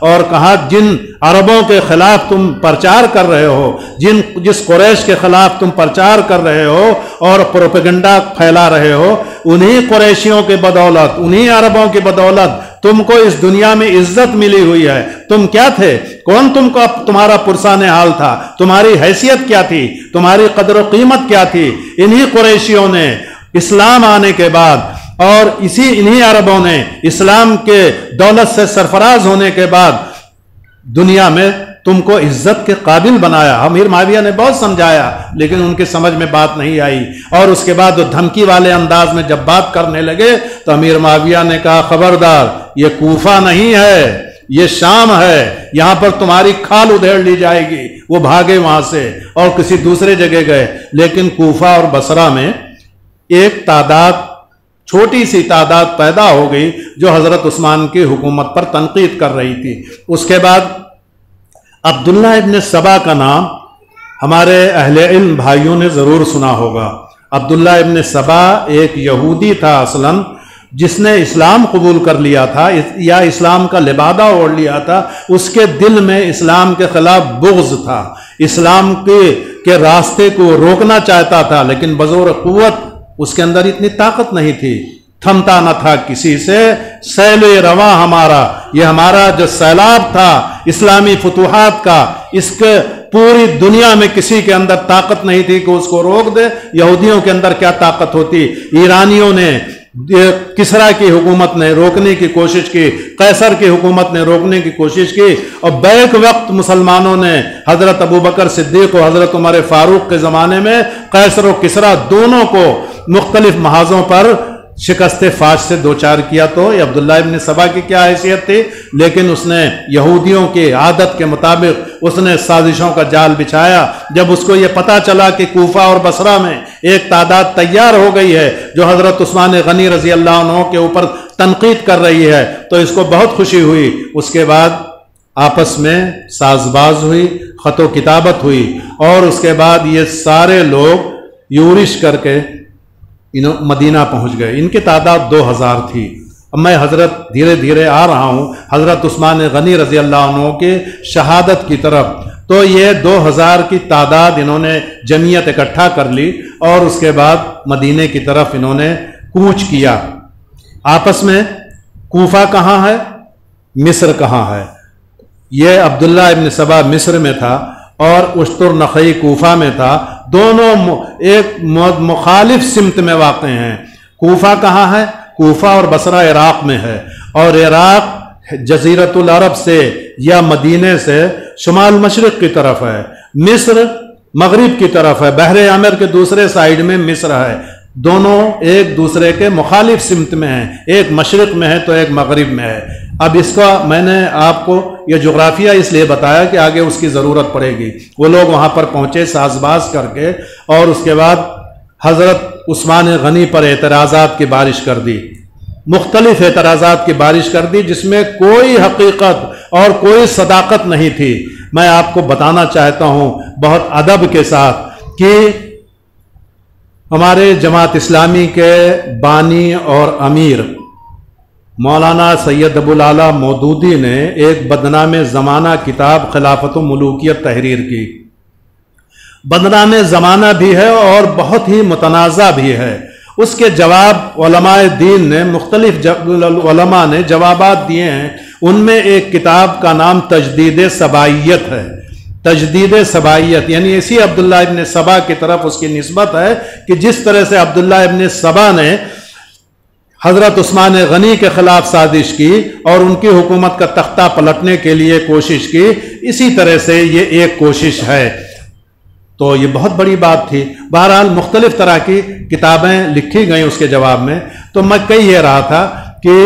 Speaker 1: اور کہا جن عربوں کے خلاف تم پرچار کر رہے ہو، جس قریش کے خلاف تم پرچار کر رہے ہو اور پروپیگنڈا پھیلا رہے ہو، انہی قریشیوں کے بدولت، انہی عربوں کی بدولت تم کو اس دنیا میں عزت ملی ہوئی ہے۔ تم کیا تھے؟ کون تم کو تمہارا پرسان حال تھا؟ تمہاری حیثیت کیا تھی؟ تمہاری قدر و قیمت کیا تھی؟ انہی قریشیوں نے اسلام آنے کے بعد اور انہی عربوں نے اسلام کے دولت سے سرفراز ہونے کے بعد دنیا میں تم کو عزت کے قابل بنایا۔ امیر معاویہ نے بہت سمجھایا لیکن ان کی سمجھ میں بات نہیں آئی، اور اس کے بعد وہ دھمکی والے انداز میں جب بات کرنے لگے تو امیر معاویہ نے کہا خبردار، یہ کوفہ نہیں ہے، یہ شام ہے، یہاں پر تمہاری کھال ادھیڑ لی جائے گی۔ وہ بھاگے وہاں سے اور کسی دوسرے جگہ گئے، لیکن کوفہ اور بصرہ میں ایک تعداد، چھوٹی سی تعداد پیدا ہو گئی جو حضرت عثمان کی حکومت پر تنقید کر رہی تھی۔ اس کے بعد عبداللہ ابن سبا کا نام ہمارے اہل علم بھائیوں نے ضرور سنا ہوگا۔ عبداللہ ابن سبا ایک یہودی تھا اصلاً، جس نے اسلام قبول کر لیا تھا یا اسلام کا لبادہ اوڑھ لیا تھا۔ اس کے دل میں اسلام کے خلاف بغض تھا، اسلام کے راستے کو روکنا چاہتا تھا، لیکن بزور قوت اس کے اندر اتنی طاقت نہیں تھی، تھمتا نہ تھا کسی سے۔ سیل رواں ہمارا، یہ ہمارا جو سیلاب تھا اسلامی فتوحات کا، اس کے پوری دنیا میں کسی کے اندر طاقت نہیں تھی کہ اس کو روک دے۔ یہودیوں کے اندر کیا طاقت ہوتی؟ ایرانیوں نے، کسرا کی حکومت نے روکنے کی کوشش کی، قیصر کی حکومت نے روکنے کی کوشش کی، اور بیک وقت مسلمانوں نے حضرت ابوبکر صدیق و حضرت عمر فاروق کے زمانے میں قیصر و کسرا دونوں کو مختلف محاذوں پر شکست فاش سے دوچار کیا۔ تو یہ عبداللہ ابن سبا کی کیا حیثیت تھی؟ لیکن اس نے یہودیوں کی عادت کے مطابق اس نے سازشوں کا جال بچھایا۔ جب اس کو یہ پتا چلا کہ کوفہ اور بصرہ میں ایک تعداد تیار ہو گئی ہے جو حضرت عثمان غنی رضی اللہ عنہ کے اوپر تنقید کر رہی ہے، تو اس کو بہت خوشی ہوئی۔ اس کے بعد آپس میں ساز باز ہوئی، خط و کتابت ہوئی، اور اس کے بعد یہ سارے لوگ یورش کر کے مدینہ پہنچ گئے۔ ان کی تعداد 2000 تھی۔ اب میں حضرت دھیرے دھیرے آ رہا ہوں حضرت عثمان غنی رضی اللہ عنہ کے شہادت کی طرف۔ تو یہ 2000 کی تعداد انہوں نے جمعیت اکٹھا کر لی، اور اس کے بعد مدینے کی طرف انہوں نے کوچ کیا۔ آپس میں کوفہ کہاں ہے، مصر کہاں ہے؟ یہ عبداللہ ابن سبا مصر میں تھا اور اشتر نخعی کوفہ میں تھا، دونوں ایک مخالف سمت میں واقع ہیں۔ کوفہ کہاں ہے؟ کوفہ اور بصرہ عراق میں ہے، اور عراق جزیرت العرب سے یا مدینے سے شمال مشرق کی طرف ہے، مصر مغرب کی طرف ہے، بحر احمر کے دوسرے سائیڈ میں مصر ہے۔ دونوں ایک دوسرے کے مخالف سمت میں ہیں، ایک مشرق میں ہے تو ایک مغرب میں ہے۔ اب اس کا میں نے آپ کو یہ جغرافیہ اس لیے بتایا کہ آگے اس کی ضرورت پڑے گی۔ وہ لوگ وہاں پر پہنچے ساز باز کر کے، اور اس کے بعد حضرت عثمان غنی پر اعتراضات کی بارش کر دی، مختلف اعتراضات کی بارش کر دی، جس میں کوئی حقیقت اور کوئی صداقت نہیں تھی۔ میں آپ کو بتانا چاہتا ہوں بہت ادب کے ساتھ کہ ہمارے جماعت اسلامی کے بانی اور امیر مولانا سید ابوالعلا مودودی نے ایک بدنام زمانہ کتاب خلافت و ملوکیت تحریر کی۔ بدنام زمانہ بھی ہے اور بہت ہی متنازع بھی ہے۔ اس کے جواب علماء دین نے، مختلف علماء نے جوابات دیے ہیں۔ ان میں ایک کتاب کا نام تجدید سبائیت ہے۔ تجدید سبائیت یعنی اسی عبداللہ ابن سبا کی طرف اس کی نسبت ہے کہ جس طرح سے عبداللہ ابن سبا نے حضرت عثمان غنی کے خلاف سازش کی اور ان کی حکومت کا تختہ پلٹنے کے لیے کوشش کی، اسی طرح سے یہ ایک کوشش ہے۔ تو یہ بہت بڑی بات تھی۔ بہرحال مختلف طرح کی کتابیں لکھی گئیں اس کے جواب میں۔ تو میں کہہ یہ رہا تھا کہ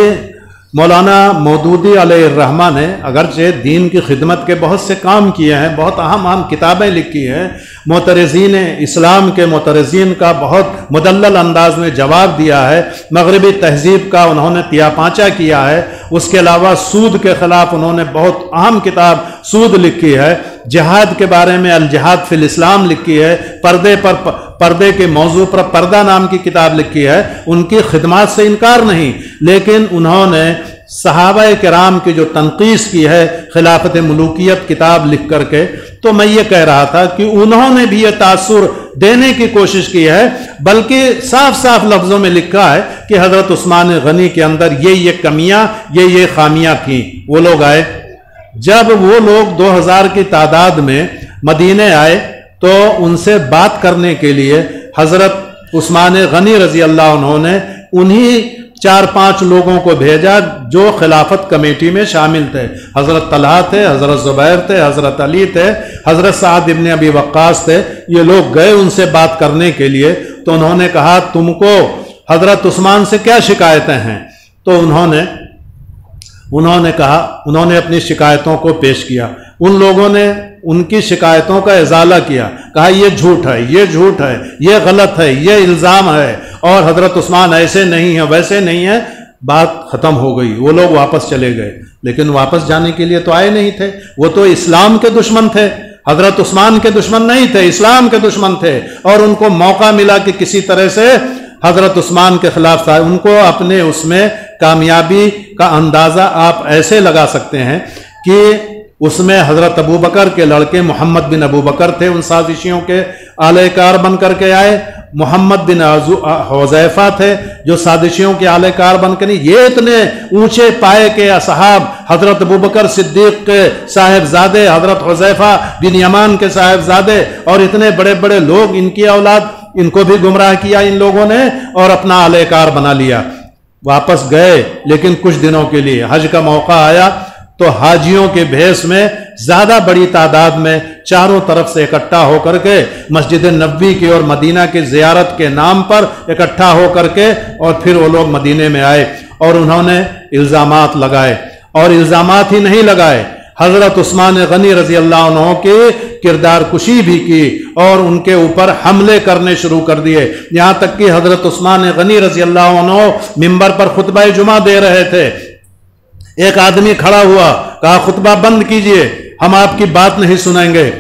Speaker 1: مولانا مودودی علیہ الرحمہ نے اگرچہ دین کی خدمت کے بہت سے کام کیے ہیں، بہت اہم کتابیں لکھی ہیں، معترضین اسلام کے معترضین کا بہت مدلل انداز میں جواب دیا ہے، مغربی تہذیب کا انہوں نے تیا پانچا کیا ہے، اس کے علاوہ سود کے خلاف انہوں نے بہت اہم کتاب سود لکھی ہے، جہاد کے بارے میں الجہاد فی الاسلام لکھی ہے، پردے کے موضوع پر پردہ نام کی کتاب لکھی ہے۔ ان کی خدمات سے انکار نہیں، لیکن انہوں نے صحابہ کرام کی جو تنقیص کی ہے خلافت ملوکیت کتاب لکھ کر کے، تو میں یہ کہہ رہا تھا کہ انہوں نے بھی یہ تاثر دینے کی کوشش کی ہے، بلکہ صاف صاف لفظوں میں لکھا ہے کہ حضرت عثمان غنی کے اندر یہ کمیاں، یہ خامیاں تھیں۔ وہ لوگ آئے، جب وہ لوگ 2000 کی تعداد میں مدینے آئے تو ان سے بات کرنے کے لیے حضرت عثمان غنی رضی اللہ عنہ نے انہی 4-5 لوگوں کو بھیجا جو خلافت کمیٹی میں شامل تھے۔ حضرت طلحہ تھے، حضرت زبیر تھے، حضرت علی تھے، حضرت سعد ابن ابی وقاص تھے۔ یہ لوگ گئے ان سے بات کرنے کے لیے، تو انہوں نے کہا تم کو حضرت عثمان سے کیا شکایتیں ہیں؟ تو انہوں نے کہا، انہوں نے اپنی شکایتوں کو پیش کیا۔ ان لوگوں نے ان کی شکایتوں کا ازالہ کیا، کہا یہ جھوٹ ہے، یہ جھوٹ ہے، یہ غلط ہے، یہ الزام ہے، اور حضرت عثمان ایسے نہیں ہیں، ویسے نہیں ہیں۔ بات ختم ہو گئی، وہ لوگ واپس چلے گئے، لیکن واپس جانے کے لیے تو آئے نہیں تھے، وہ تو اسلام کے دشمن تھے، حضرت عثمان کے دشمن نہیں تھے، اسلام کے دشمن تھے، اور ان کو موقع ملا کہ کسی طرح سے حضرت عثمان کے خلاف تھا۔ ان کو اپنے اس میں کامیابی کا اندازہ آپ ایسے لگا سکتے ہیں کہ اس میں حضرت ابو بکر کے لڑکے محمد بن ابو بکر تھے، ان سازشیوں کے اعلی کار بن کر کے آئے۔ محمد بن حذیفہ تھے جو سازشیوں کے اعلی کار بن کے نہیں۔ یہ اتنے اونچے پائے کے اصحاب، حضرت ابو بکر صدیق کے صاحبزادے، حضرت حذیفہ بن یمان کے صاحبزادے، اور اتنے بڑے بڑے لوگ، ان کی اولاد، ان کو بھی گمراہ کیا ان لوگوں نے اور اپنا اعلی کار بنا لیا۔ واپس گئے، لیکن کچھ دنوں کے لیے حج کا موقع آیا تو حاجیوں کے بھیس میں زیادہ بڑی تعداد میں چاروں طرف سے اکٹھا ہو کر کے مسجد نبوی کی اور مدینہ کی زیارت کے نام پر اکٹھا ہو کر کے، اور پھر وہ لوگ مدینے میں آئے اور انہوں نے الزامات لگائے، اور الزامات ہی نہیں لگائے، حضرت عثمان غنی رضی اللہ عنہ کی کردار کشی بھی کی اور ان کے اوپر حملے کرنے شروع کر دیے۔ یہاں تک کہ حضرت عثمان غنی رضی اللہ عنہ منبر پر خطبہ جمعہ دے رہے تھے، ایک آدمی کھڑا ہوا، کہا خطبہ بند کیجئے، ہم آپ کی بات نہیں سنیں گے،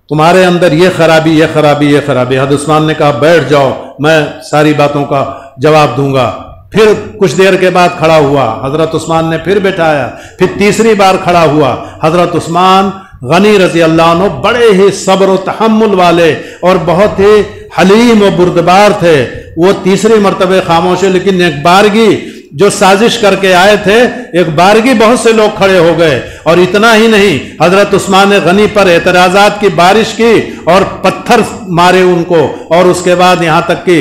Speaker 1: تمہارے اندر یہ خرابی، یہ خرابی، یہ خرابی۔ حضرت عثمان نے کہا بیٹھ جاؤ، میں ساری باتوں کا جواب دوں گا۔ پھر کچھ دیر کے بعد کھڑا ہوا، حضرت عثمان نے پھر بٹھایا، پھر تیسری بار کھڑا ہوا۔ حضرت عثمان غنی رضی اللہ عنہ بڑے ہی صبر و تحمل والے اور بہت ہی حلیم و بردبار تھے۔ وہ تیسری مرتبہ خاموش ہے، لیکن ایک بارگی جو سازش کر کے آئے تھے، ایک بارگی بہت سے لوگ کھڑے ہو گئے، اور اتنا ہی نہیں، حضرت عثمان غنی پر اعتراضات کی بارش کی اور پتھر مارے ان کو، اور اس کے بعد یہاں تک کہ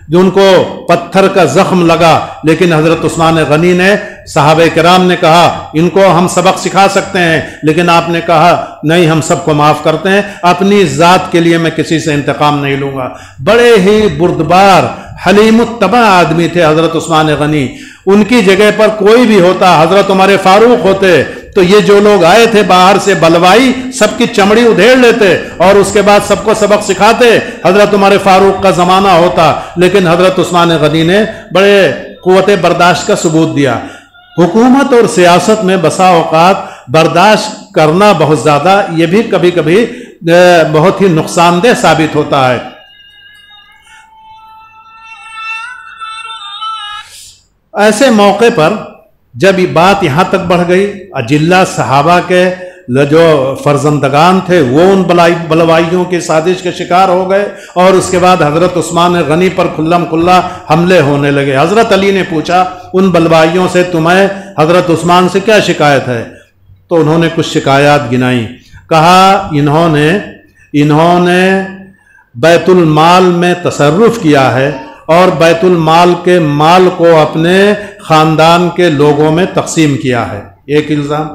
Speaker 1: جو ان کو پتھر کا زخم لگا، لیکن حضرت عثمان غنی نے، صحابہ کرام نے کہا ان کو ہم سبق سکھا سکتے ہیں، لیکن آپ نے کہا نہیں، ہم سب کو معاف کرتے ہیں، اپنی ذات کے لیے میں کسی سے انتقام نہیں لوں گا۔ بڑے ہی بردبار حلیم الطبع آدمی تھے حضرت عثمان غنی۔ ان کی جگہ پر کوئی بھی ہوتا، حضرت عمر فاروق ہوتے، تو یہ جو لوگ آئے تھے باہر سے بلوائی، سب کی چمڑی ادھیڑ لیتے اور اس کے بعد سب کو سبق سکھاتے۔ حضرت عمر فاروق کا زمانہ ہوتا، لیکن حضرت عثمان غنی نے بڑے قوت برداشت کا ثبوت دیا۔ حکومت اور سیاست میں بسا اوقات برداشت کرنا بہت زیادہ، یہ بھی کبھی کبھی بہت ہی نقصان دہ ثابت ہوتا ہے۔ ایسے موقع پر جب یہ بات یہاں تک بڑھ گئی، اجلہ صحابہ کے جو فرزندگان تھے وہ ان بلوائیوں کی سازش کے شکار ہو گئے، اور اس کے بعد حضرت عثمان غنی پر کھلم کھلا حملے ہونے لگے۔ حضرت علی نے پوچھا ان بلوائیوں سے تمہیں حضرت عثمان سے کیا شکایت ہے؟ تو انہوں نے کچھ شکایات گنائیں، کہا انہوں نے بیت المال میں تصرف کیا ہے اور بیت المال کے مال کو اپنے خاندان کے لوگوں میں تقسیم کیا ہے، ایک الزام۔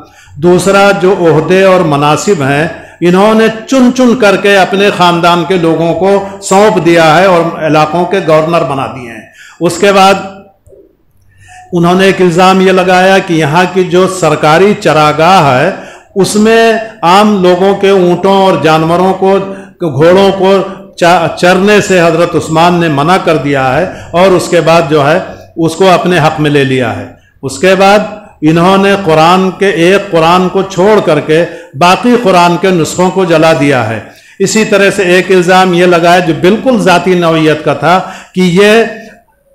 Speaker 1: دوسرا، جو عہدے اور مناصب ہیں انہوں نے چن چن کر کے اپنے خاندان کے لوگوں کو سونپ دیا ہے اور علاقوں کے گورنر بنا دیے ہیں۔ اس کے بعد انہوں نے ایک الزام یہ لگایا کہ یہاں کی جو سرکاری چراگاہ ہے اس میں عام لوگوں کے اونٹوں اور جانوروں کو، گھوڑوں کو چرنے سے حضرت عثمان نے منع کر دیا ہے، اور اس کے بعد جو ہے اس کو اپنے حق میں لے لیا ہے۔ اس کے بعد انہوں نے قرآن کے ایک قرآن کو چھوڑ کر کے باقی قرآن کے نسخوں کو جلا دیا ہے۔ اسی طرح سے ایک الزام یہ لگایا جو بالکل ذاتی نوعیت کا تھا کہ یہ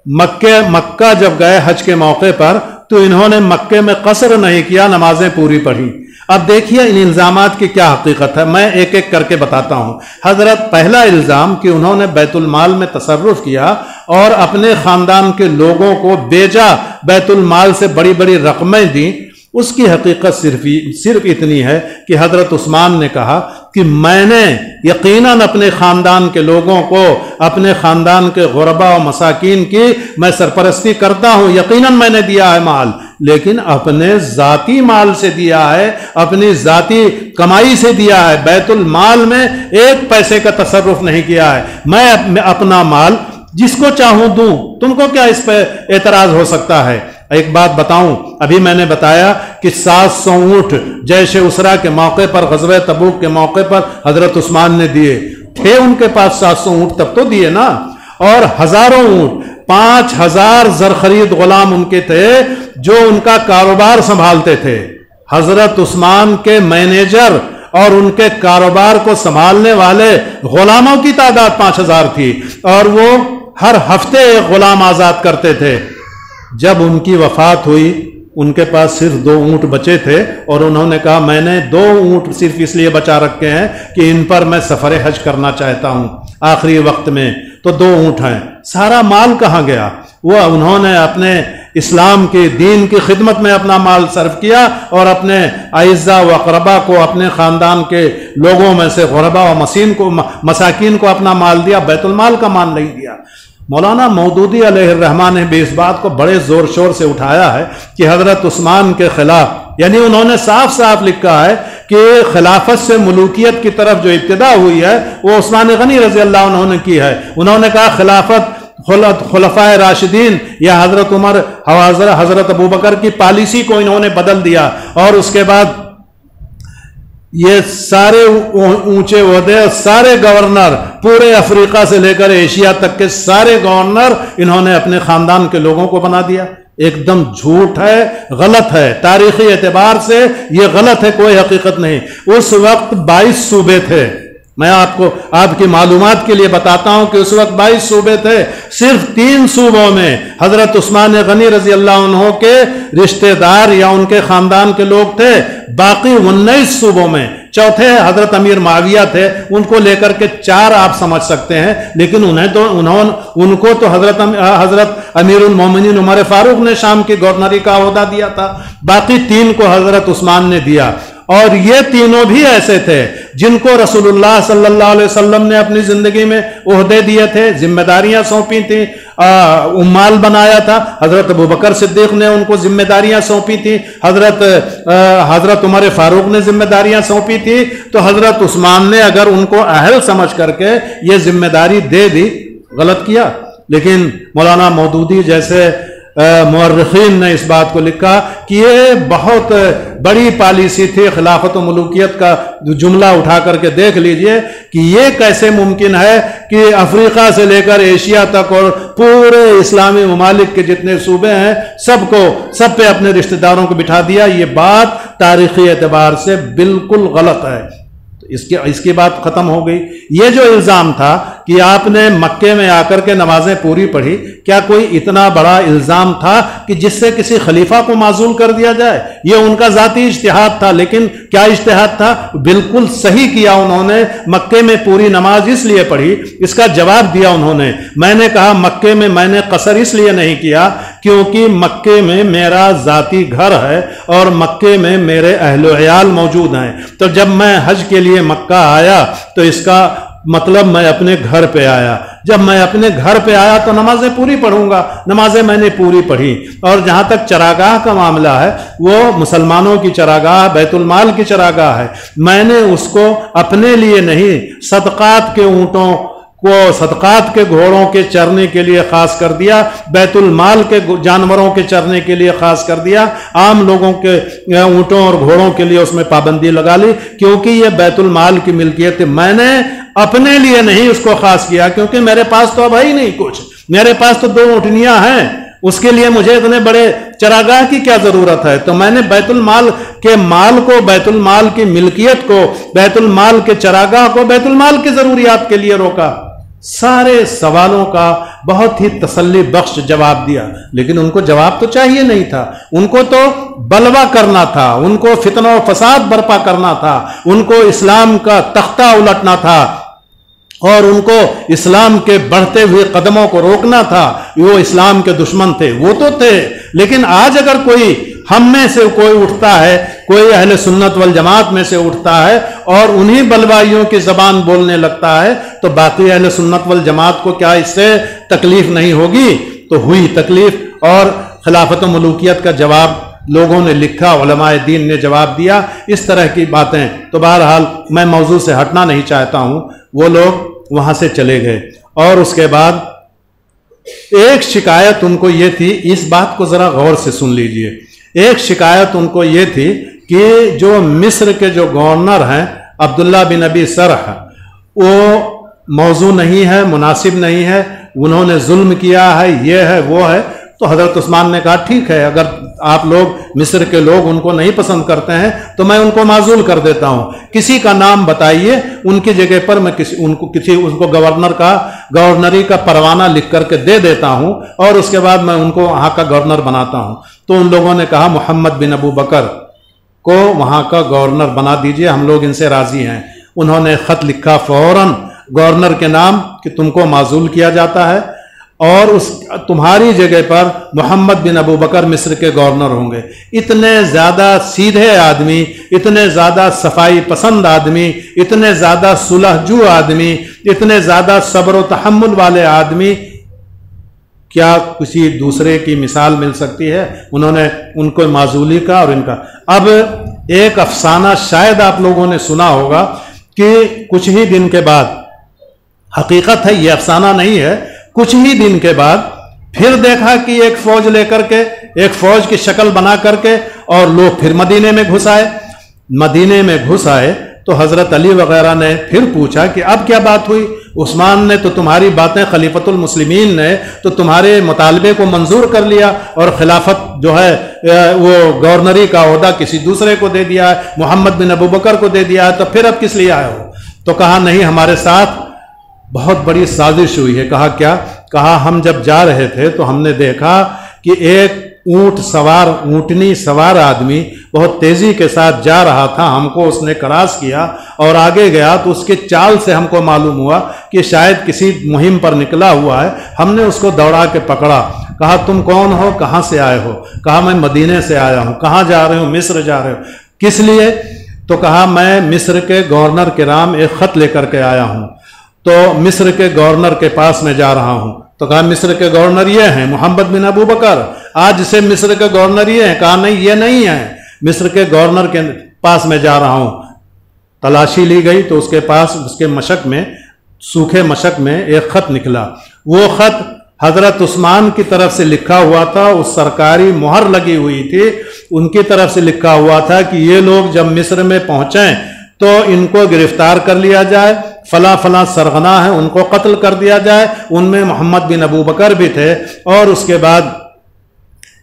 Speaker 1: مکہ جب گئے حج کے موقع پر تو انہوں نے مکے میں قصر نہیں کیا، نمازیں پوری پڑھی۔ اب دیکھیے ان الزامات کی کیا حقیقت ہے، میں ایک ایک کر کے بتاتا ہوں۔ حضرت پہلا الزام کہ انہوں نے بیت المال میں تصرف کیا اور اپنے خاندان کے لوگوں کو بیجا بیت المال سے بڑی بڑی رقمیں دیں، اس کی حقیقت صرف اتنی ہے کہ حضرت عثمان نے کہا کہ میں نے یقیناً اپنے خاندان کے لوگوں کو، اپنے خاندان کے غربا و مساکین کی میں سرپرستی کرتا ہوں، یقیناً میں نے دیا ہے مال، لیکن اپنے ذاتی مال سے دیا ہے، اپنی ذاتی کمائی سے دیا ہے، بیت المال میں ایک پیسے کا تصرف نہیں کیا ہے۔ میں اپنا مال جس کو چاہوں دوں، تم کو کیا اس پہ اعتراض ہو سکتا ہے؟ ایک بات بتاؤں، ابھی میں نے بتایا کہ 700 اونٹ جیش اسرا کے موقع پر، غزوہ تبوک کے موقع پر حضرت عثمان نے دیے تھے، ان کے پاس 700 اونٹ تب تو دیے نا، اور ہزاروں اونٹ، 5000 زرخرید غلام ان کے تھے جو ان کا کاروبار سنبھالتے تھے۔ حضرت عثمان کے مینیجر اور ان کے کاروبار کو سنبھالنے والے غلاموں کی تعداد 5000 تھی، اور وہ ہر ہفتے ایک غلام آزاد کرتے تھے۔ جب ان کی وفات ہوئی، ان کے پاس صرف 2 اونٹ بچے تھے، اور انہوں نے کہا میں نے 2 اونٹ صرف اس لیے بچا رکھے ہیں کہ ان پر میں سفر حج کرنا چاہتا ہوں آخری وقت میں، تو 2 اونٹ ہیں۔ سارا مال کہاں گیا؟ وہ انہوں نے اپنے اسلام کے دین کی خدمت میں اپنا مال صرف کیا، اور اپنے اعزا و اقربا کو، اپنے خاندان کے لوگوں میں سے غربا و مساکین کو اپنا مال دیا، بیت المال کا مال نہیں دیا۔ مولانا مودودی علیہ الرحمٰن نے بھی اس بات کو بڑے زور شور سے اٹھایا ہے کہ حضرت عثمان کے خلاف، یعنی انہوں نے صاف صاف لکھا ہے کہ خلافت سے ملوکیت کی طرف جو ابتدا ہوئی ہے وہ عثمان غنی رضی اللہ عنہ نے کی ہے۔ انہوں نے کہا خلافت خلفائے راشدین یا حضرت عمر، حضرت ابوبکر کی پالیسی کو انہوں نے بدل دیا، اور اس کے بعد یہ سارے اونچے عہدے، سارے گورنر، پورے افریقہ سے لے کر ایشیا تک کے سارے گورنر انہوں نے اپنے خاندان کے لوگوں کو بنا دیا۔ ایک دم جھوٹ ہے، غلط ہے، تاریخی اعتبار سے یہ غلط ہے، کوئی حقیقت نہیں۔ اس وقت 22 صوبے تھے، میں آپ کی معلومات کے لیے بتاتا ہوں کہ اس وقت 22 صوبے تھے، صرف 3 صوبوں میں حضرت عثمان غنی رضی اللہ عنہ کے رشتہ دار یا ان کے خاندان کے لوگ تھے، باقی 19 صوبوں میں چوتھے حضرت امیر معاویہ تھے، ان کو لے کر کے 4 آپ سمجھ سکتے ہیں، لیکن ان کو تو حضرت امیر المومنین عمر فاروق نے شام کی گورنری کا عہدہ دیا تھا، باقی 3 کو حضرت عثمان نے دیا۔ اور یہ تینوں بھی ایسے تھے جن کو رسول اللہ صلی اللہ علیہ وسلم نے اپنی زندگی میں عہدے دیے تھے، ذمہ داریاں سونپی تھیں، امال بنایا تھا۔ حضرت ابوبکر صدیق نے ان کو ذمہ داریاں سونپی تھی، حضرت عمر فاروق نے ذمہ داریاں سونپی تھی، تو حضرت عثمان نے اگر ان کو اہل سمجھ کر کے یہ ذمہ داری دے دی، غلط کیا۔ لیکن مولانا مودودی جیسے مورخین نے اس بات کو لکھا کہ یہ بہت بڑی پالیسی تھی خلافت و ملوکیت کا، جملہ اٹھا کر کے دیکھ لیجئے کہ یہ کیسے ممکن ہے کہ افریقہ سے لے کر ایشیا تک اور پورے اسلامی ممالک کے جتنے صوبے ہیں سب پہ اپنے رشتہ داروں کو بٹھا دیا۔ یہ بات تاریخی اعتبار سے بالکل غلط ہے۔ اس کی بات ختم ہو گئی۔ یہ جو الزام تھا کہ آپ نے مکے میں آ کر کے نمازیں پوری پڑھی، کیا کوئی اتنا بڑا الزام تھا کہ جس سے کسی خلیفہ کو معزول کر دیا جائے؟ یہ ان کا ذاتی اجتہاد تھا، لیکن کیا اجتہاد تھا؟ بالکل صحیح کیا انہوں نے، مکے میں پوری نماز اس لیے پڑھی۔ اس کا جواب دیا انہوں نے، میں نے کہا مکے میں میں نے قصر اس لیے نہیں کیا کیونکہ مکے میں میرا ذاتی گھر ہے اور مکے میں میرے اہل و عیال موجود ہیں، تو جب میں حج کے لیے مکہ آیا تو اس کا مطلب میں اپنے گھر پہ آیا، جب میں اپنے گھر پہ آیا تو نمازیں پوری پڑھوں گا، نمازیں میں نے پوری پڑھی۔ اور جہاں تک چراگاہ کا معاملہ ہے، وہ مسلمانوں کی چراگاہ، بیت المال کی چراگاہ ہے، میں نے اس کو اپنے لیے نہیں، صدقات کے اونٹوں کو، صدقات کے گھوڑوں کے چرنے کے لیے خاص کر دیا، بیت المال کے جانوروں کے چرنے کے لیے خاص کر دیا، عام لوگوں کے اونٹوں اور گھوڑوں کے لیے اس میں پابندی لگا لی، کیونکہ یہ بیت المال کی ملکیت ہے۔ میں نے اپنے لیے نہیں اس کو خاص کیا، کیونکہ میرے پاس تو اب ہی نہیں کچھ، میرے پاس تو 2 اونٹنیاں ہیں، اس کے لیے مجھے اتنے بڑے چراگاہ کی کیا ضرورت ہے؟ تو میں نے بیت المال کے مال کو، بیت المال کی ملکیت کو، بیت المال کے چراگاہ کو بیت المال کی ضروریات کے لیے روکا۔ سارے سوالوں کا بہت ہی تسلی بخش جواب دیا، لیکن ان کو جواب تو چاہیے نہیں تھا، ان کو تو بلوا کرنا تھا، ان کو فتنہ و فساد برپا کرنا تھا، ان کو اسلام کا تختہ الٹنا تھا اور ان کو اسلام کے بڑھتے ہوئے قدموں کو روکنا تھا۔ وہ اسلام کے دشمن تھے، وہ تو تھے، لیکن آج اگر کوئی ہم میں سے کوئی اٹھتا ہے، کوئی اہل سنت والجماعت میں سے اٹھتا ہے اور انہی بلوائیوں کی زبان بولنے لگتا ہے تو باقی اہل سنت والجماعت کو کیا اس سے تکلیف نہیں ہوگی؟ تو ہوئی تکلیف، اور خلافت و ملوکیت کا جواب لوگوں نے لکھا، علماء دین نے جواب دیا، اس طرح کی باتیں۔ تو بہرحال میں موضوع سے ہٹنا نہیں چاہتا ہوں، وہ لوگ وہاں سے چلے گئے، اور اس کے بعد ایک شکایت ان کو یہ تھی، اس بات کو ذرا غور سے سن لیجئے، ایک شکایت ان کو یہ تھی کہ جو مصر کے جو گورنر ہیں عبداللہ بن ابی سرح، وہ موضوع نہیں ہے، مناسب نہیں ہے، انہوں نے ظلم کیا ہے، یہ ہے وہ ہے۔ تو حضرت عثمان نے کہا ٹھیک ہے، اگر آپ لوگ مصر کے لوگ ان کو نہیں پسند کرتے ہیں تو میں ان کو معزول کر دیتا ہوں، کسی کا نام بتائیے، ان کی جگہ پر میں ان کو گورنری کا پروانہ لکھ کر کے دے دیتا ہوں، اور اس کے بعد میں ان کو وہاں کا گورنر بناتا ہوں۔ تو ان لوگوں نے کہا محمد بن ابو بکر کو وہاں کا گورنر بنا دیجئے، ہم لوگ ان سے راضی ہیں۔ انہوں نے خط لکھا فوراً گورنر کے نام کہ تم کو معزول کیا جاتا ہے، اور تمہاری جگہ پر محمد بن ابو بکر مصر کے گورنر ہوں گے۔ اتنے زیادہ سیدھے آدمی، اتنے زیادہ صفائی پسند آدمی، اتنے زیادہ صلح جو آدمی، اتنے زیادہ صبر و تحمل والے آدمی، کیا کسی دوسرے کی مثال مل سکتی ہے؟ انہوں نے ان کو معزولی کا اور ان کا۔ اب ایک افسانہ شاید آپ لوگوں نے سنا ہوگا کہ کچھ ہی دن کے بعد، حقیقت ہے یہ افسانہ نہیں ہے، کچھ ہی دن کے بعد پھر دیکھا کہ ایک فوج لے کر کے، ایک فوج کی شکل بنا کر کے، اور لوگ پھر مدینے میں گھس آئے۔ مدینے میں گھس آئے تو حضرت علی وغیرہ نے پھر پوچھا کہ اب کیا بات ہوئی؟ عثمان نے تو تمہاری باتیں، خلیفۃ المسلمین نے تو تمہارے مطالبے کو منظور کر لیا، اور خلافت جو ہے وہ گورنری کا عہدہ کسی دوسرے کو دے دیا ہے، محمد بن ابو بکر کو دے دیا ہے، تو پھر اب کس لیے آئے ہو؟ تو کہا نہیں، ہمارے ساتھ بہت بڑی سازش ہوئی ہے۔ کہا کیا؟ کہا ہم جب جا رہے تھے تو ہم نے دیکھا کہ ایک اونٹنی سوار آدمی بہت تیزی کے ساتھ جا رہا تھا، ہم کو اس نے کراس کیا اور آگے گیا، تو اس کے چال سے ہم کو معلوم ہوا کہ شاید کسی مہم پر نکلا ہوا ہے۔ ہم نے اس کو دوڑا کے پکڑا۔ کہا تم کون ہو، کہاں سے آئے ہو؟ کہا میں مدینے سے آیا ہوں۔ کہاں جا رہے ہو؟ مصر جا رہے ہو؟ کس لیے؟ تو کہا میں مصر کے گورنر کے نام ایک خط لے کر کے آیا ہوں، تو مصر کے گورنر کے پاس میں جا رہا ہوں۔ تو کہا مصر کے گورنر یہ ہیں محمد بن ابو بکر، آج سے مصر کے گورنر یہ ہیں۔ کہا نہیں، یہ نہیں ہے، مصر کے گورنر کے پاس میں جا رہا ہوں۔ تلاشی لی گئی تو اس کے پاس، اس کے مشک میں، سوکھے مشک میں ایک خط نکلا۔ وہ خط حضرت عثمان کی طرف سے لکھا ہوا تھا، اس سرکاری مہر لگی ہوئی تھی، ان کی طرف سے لکھا ہوا تھا کہ یہ لوگ جب مصر میں پہنچیں تو ان کو گرفتار کر لیا جائے، فلاں فلاں سرغنا ہیں ان کو قتل کر دیا جائے، ان میں محمد بن ابو بکر بھی تھے، اور اس کے بعد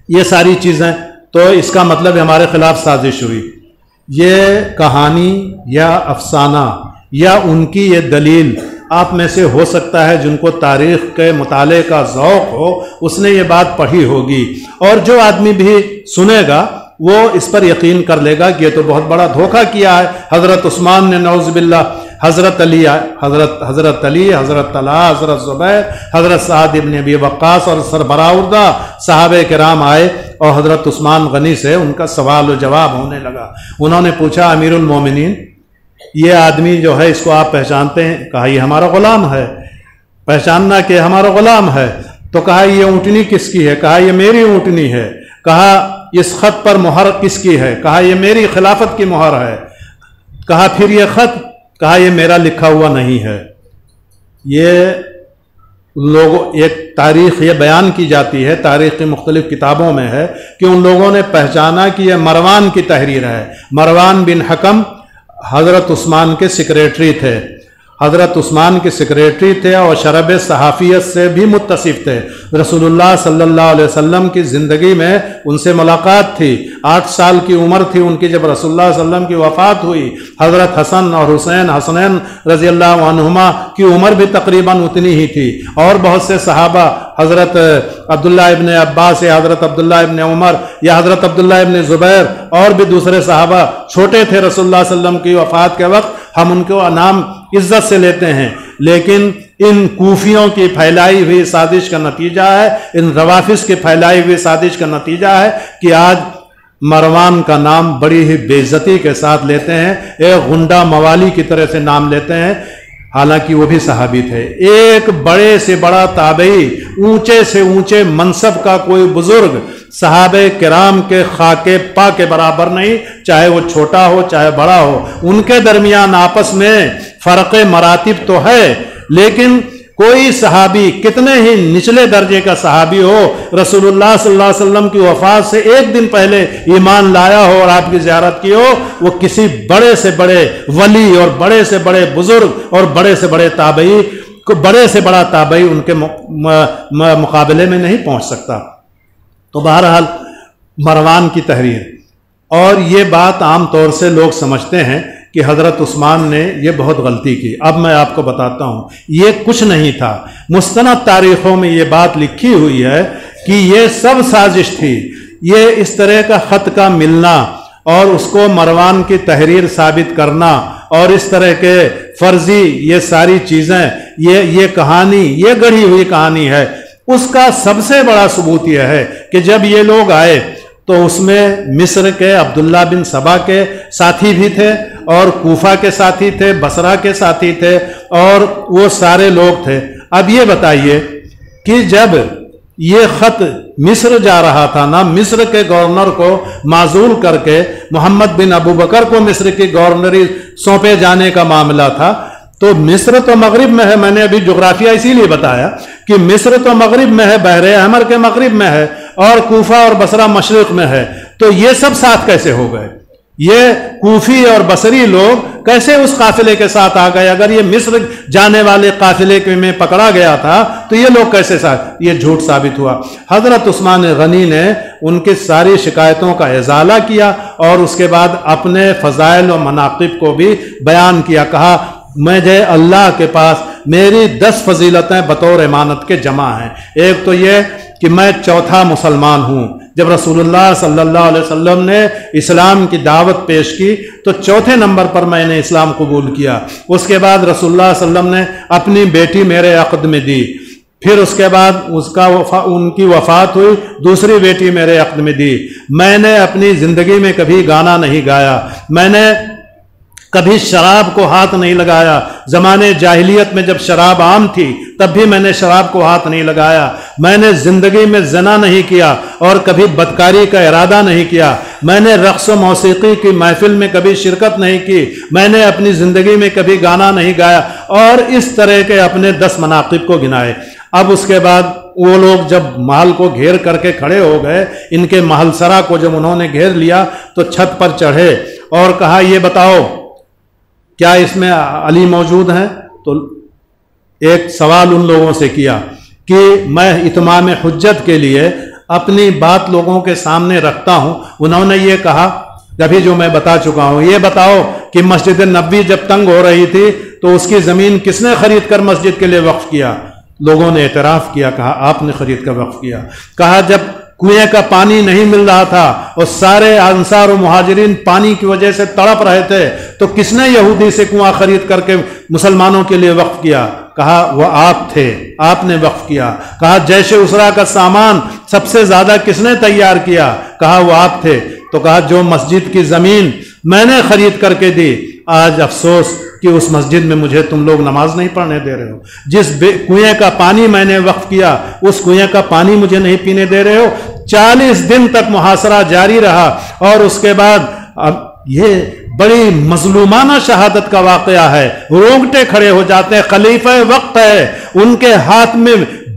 Speaker 1: یہ ساری چیزیں۔ تو اس کا مطلب ہمارے خلاف سازش ہوئی۔ یہ کہانی یا افسانہ یا ان کی یہ دلیل آپ میں سے ہو سکتا ہے جن کو تاریخ کے مطالعے کا ذوق ہو، اس نے یہ بات پڑھی ہوگی، اور جو آدمی بھی سنے گا وہ اس پر یقین کر لے گا کہ یہ تو بہت بڑا دھوکہ کیا ہے حضرت عثمان نے، نعوذ باللہ۔ حضرت علی، حضرت طلحہ، حضرت زبیر، حضرت سعد ابن ابی وقاص اور سربراہ صحابہ کرام آئے، اور حضرت عثمان غنی سے ان کا سوال و جواب ہونے لگا۔ انہوں نے پوچھا امیر المومنین، یہ آدمی جو ہے اس کو آپ پہچانتے ہیں؟ کہا یہ ہمارا غلام ہے۔ پہچاننا کہ ہمارا غلام ہے؟ تو کہا یہ اونٹنی کس کی ہے؟ کہا یہ میری اونٹنی ہے۔ کہا اس خط پر مہر کس کی ہے؟ کہا یہ میری خلافت کی مہر ہے۔ کہا پھر یہ خط؟ کہا یہ میرا لکھا ہوا نہیں ہے۔ یہ لوگوں، ایک تاریخ یہ بیان کی جاتی ہے، تاریخ کی مختلف کتابوں میں ہے کہ ان لوگوں نے پہچانا کہ یہ مروان کی تحریر ہے۔ مروان بن حکم حضرت عثمان کے سیکریٹری تھے۔ حضرت عثمان کے سیکریٹری تھے اور شرب صحافیت سے بھی متصف تھے۔ رسول صلی اللہ علیہ وسلم کی زندگی میں ان سے ملاقات تھی، 8 سال کی عمر تھی ان کی جب رسول اللہ صلی اللہ علیہ وسلم کی وفات ہوئی۔ حضرت حسن اور حسنین رضی اللہ عنہما کی عمر بھی تقریباً اتنی ہی تھی، اور بہت سے صحابہ، حضرت عبداللہ ابن عباس یا حضرت عبداللہ ابن عمر یا حضرت عبداللہ ابن زبیر اور بھی دوسرے صحابہ چھوٹے تھے رسول اللہ صلی اللہ علیہ وسلم کی وفات کے وقت، ہم ان کو نام عزت سے لیتے ہیں، لیکن ان کوفیوں کی پھیلائی ہوئی سازش کا نتیجہ ہے، ان روافظ کی پھیلائی ہوئی سازش کا نتیجہ ہے کہ آج مروان کا نام بڑی ہی بے عزتی کے ساتھ لیتے ہیں، ایک غنڈہ موالی کی طرح سے نام لیتے ہیں، حالانکہ وہ بھی صحابی تھے۔ ایک بڑے سے بڑا تابعی، اونچے سے اونچے منصب کا کوئی بزرگ صحابہ کرام کے خاکے پا کے برابر نہیں، چاہے وہ چھوٹا ہو چاہے بڑا ہو۔ ان کے درمیان آپس میں فرق مراتب تو ہے، لیکن کوئی صحابی کتنے ہی نچلے درجے کا صحابی ہو، رسول اللہ صلی اللہ علیہ وسلم کی وفات سے ایک دن پہلے ایمان لایا ہو اور آپ کی زیارت کی ہو، وہ کسی بڑے سے بڑے ولی اور بڑے سے بڑے بزرگ اور بڑے سے بڑے تابعی کو، بڑے سے بڑا تابعی ان کے مقابلے میں نہیں پہنچ سکتا۔ تو بہرحال مروان کی تحریر، اور یہ بات عام طور سے لوگ سمجھتے ہیں کہ حضرت عثمان نے یہ بہت غلطی کی۔ اب میں آپ کو بتاتا ہوں، یہ کچھ نہیں تھا۔ مستند تاریخوں میں یہ بات لکھی ہوئی ہے کہ یہ سب سازش تھی۔ یہ اس طرح کا خط کا ملنا اور اس کو مروان کی تحریر ثابت کرنا اور اس طرح کے فرضی یہ ساری چیزیں، یہ کہانی، یہ گڑھی ہوئی کہانی ہے۔ اس کا سب سے بڑا ثبوت یہ ہے کہ جب یہ لوگ آئے تو اس میں مصر کے عبداللہ بن سبا کے ساتھی بھی تھے اور کوفہ کے ساتھی تھے، بصرہ کے ساتھی تھے، اور وہ سارے لوگ تھے۔ اب یہ بتائیے کہ جب یہ خط مصر جا رہا تھا نا، مصر کے گورنر کو معزول کر کے محمد بن ابو بکر کو مصر کی گورنری سونپے جانے کا معاملہ تھا، تو مصر تو مغرب میں ہے، میں نے ابھی جغرافیہ اسی لیے بتایا کہ مصر تو مغرب میں ہے، بحر احمر کے مغرب میں ہے، اور کوفہ اور بصرہ مشرق میں ہے، تو یہ سب ساتھ کیسے ہو گئے؟ یہ کوفی اور بصری لوگ کیسے اس قافلے کے ساتھ آ گئے؟ اگر یہ مصر جانے والے قافلے میں پکڑا گیا تھا تو یہ لوگ کیسے ساتھ؟ یہ جھوٹ ثابت ہوا۔ حضرت عثمان غنی نے ان کی ساری شکایتوں کا ازالہ کیا اور اس کے بعد اپنے فضائل و مناقب کو بھی بیان کیا۔ کہا مجھے اللہ کے پاس میری 10 فضیلتیں بطور امانت کے جمع ہیں۔ ایک تو یہ کہ میں چوتھا مسلمان ہوں۔ جب رسول اللہ صلی اللہ علیہ وسلم نے اسلام کی دعوت پیش کی تو چوتھے نمبر پر میں نے اسلام قبول کیا۔ اس کے بعد رسول اللہ صلی اللہ علیہ وسلم نے اپنی بیٹی میرے عقد میں دی، پھر اس کے بعد ان کی وفات ہوئی، دوسری بیٹی میرے عقد میں دی۔ میں نے اپنی زندگی میں کبھی گانا نہیں گایا، میں نے کبھی شراب کو ہاتھ نہیں لگایا۔ زمانے جاہلیت میں جب شراب عام تھی تب بھی میں نے شراب کو ہاتھ نہیں لگایا۔ میں نے زندگی میں زنا نہیں کیا اور کبھی بدکاری کا ارادہ نہیں کیا۔ میں نے رقص و موسیقی کی محفل میں کبھی شرکت نہیں کی۔ میں نے اپنی زندگی میں کبھی گانا نہیں گایا، اور اس طرح کے اپنے 10 مناقب کو گنائے۔ اب اس کے بعد وہ لوگ جب محل کو گھیر کر کے کھڑے ہو گئے، ان کے محل سرا کو جب انہوں نے گھیر لیا تو چھت پر چڑھے اور کہا یہ بتاؤ کیا اس میں علی موجود ہیں؟ تو ایک سوال ان لوگوں سے کیا کہ میں اتمام حجت کے لیے اپنی بات لوگوں کے سامنے رکھتا ہوں۔ انہوں نے یہ کہا ابھی جو میں بتا چکا ہوں، یہ بتاؤ کہ مسجد نبوی جب تنگ ہو رہی تھی تو اس کی زمین کس نے خرید کر مسجد کے لیے وقف کیا؟ لوگوں نے اعتراف کیا، کہا آپ نے خرید کر وقف کیا۔ کہا جب کنویں کا پانی نہیں مل رہا تھا اور سارے انصار و مہاجرین پانی کی وجہ سے تڑپ رہے تھے تو کس نے یہودی سے کنواں خرید کر کے مسلمانوں کے لیے وقف کیا؟ کہا وہ آپ تھے، آپ نے وقف کیا۔ کہا جیش اسرا کا سامان سب سے زیادہ کس نے تیار کیا؟ کہا وہ آپ تھے۔ تو کہا جو مسجد کی زمین میں نے خرید کر کے دی، آج افسوس کہ اس مسجد میں مجھے تم لوگ نماز نہیں پڑھنے دے رہے ہو۔ جس کنویں کا پانی میں نے وقف کیا اس کنویں کا پانی مجھے نہیں پینے دے رہے ہو۔ 40 دن تک محاصرہ جاری رہا، اور اس کے بعد اب یہ بڑی مظلومانہ شہادت کا واقعہ ہے، رونگٹے کھڑے ہو جاتے ہیں۔ خلیفہ وقت ہے، ان کے ہاتھ میں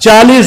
Speaker 1: 40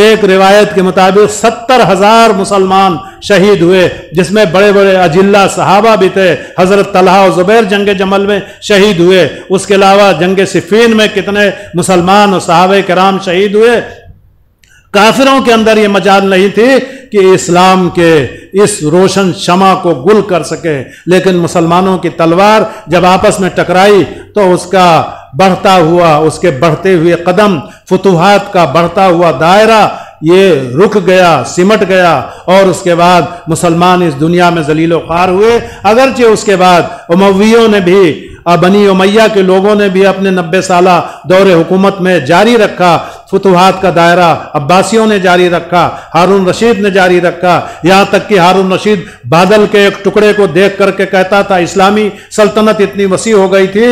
Speaker 1: ایک روایت کے مطابق 70,000 مسلمان شہید ہوئے، جس میں بڑے بڑے اجلہ صحابہ بھی تھے۔ حضرت طلحہ و زبیر جنگ جمل میں شہید ہوئے، اس کے علاوہ جنگ صفین میں کتنے مسلمان اور صحابہ کرام شہید ہوئے۔ کافروں کے اندر یہ مجال نہیں تھی کہ اسلام کے اس روشن شمع کو گل کر سکے، لیکن مسلمانوں کی تلوار جب آپس میں ٹکرائی تو اس کا بڑھتا ہوا، اس کے بڑھتے ہوئے قدم، فتوحات کا بڑھتا ہوا دائرہ یہ رک گیا، سمٹ گیا، اور اس کے بعد مسلمان اس دنیا میں ذلیل و خوار ہوئے۔ اگرچہ اس کے بعد امویوں نے بھی، بنی امیہ کے لوگوں نے بھی اپنے 90 سالہ دور حکومت میں جاری رکھا، فتوحات کا دائرہ عباسیوں نے جاری رکھا، ہارون رشید نے جاری رکھا، یہاں تک کہ ہارون رشید بادل کے ایک ٹکڑے کو دیکھ کر کے کہتا تھا، اسلامی سلطنت اتنی وسیع ہو گئی تھی،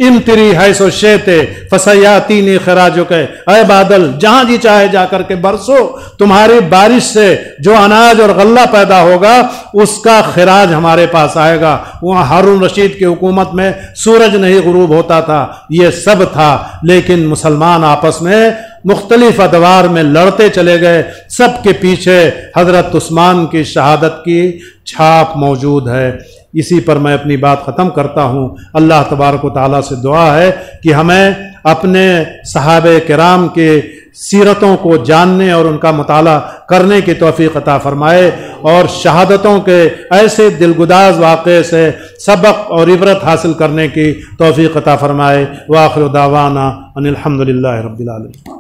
Speaker 1: امتری حیث الشیط فسیاتینی خراجک، اے بادل جہاں جی چاہے جا کر کے برسو، تمہاری بارش سے جو اناج اور غلہ پیدا ہوگا اس کا خراج ہمارے پاس آئے گا۔ وہاں ہارون رشید کی حکومت میں سورج نہیں غروب ہوتا تھا، یہ سب تھا، لیکن مسلمان آپس میں مختلف ادوار میں لڑتے چلے گئے۔ سب کے پیچھے حضرت عثمان کی شہادت کی چھاپ موجود ہے۔ اسی پر میں اپنی بات ختم کرتا ہوں۔ اللہ تبارک و تعالیٰ سے دعا ہے کہ ہمیں اپنے صحابہ کرام کے سیرتوں کو جاننے اور ان کا مطالعہ کرنے کی توفیق عطا فرمائے، اور شہادتوں کے ایسے دلگداز واقعے سے سبق اور عبرت حاصل کرنے کی توفیق عطا فرمائے۔ وآخر دعوانا ان الحمد للہ رب العالمین۔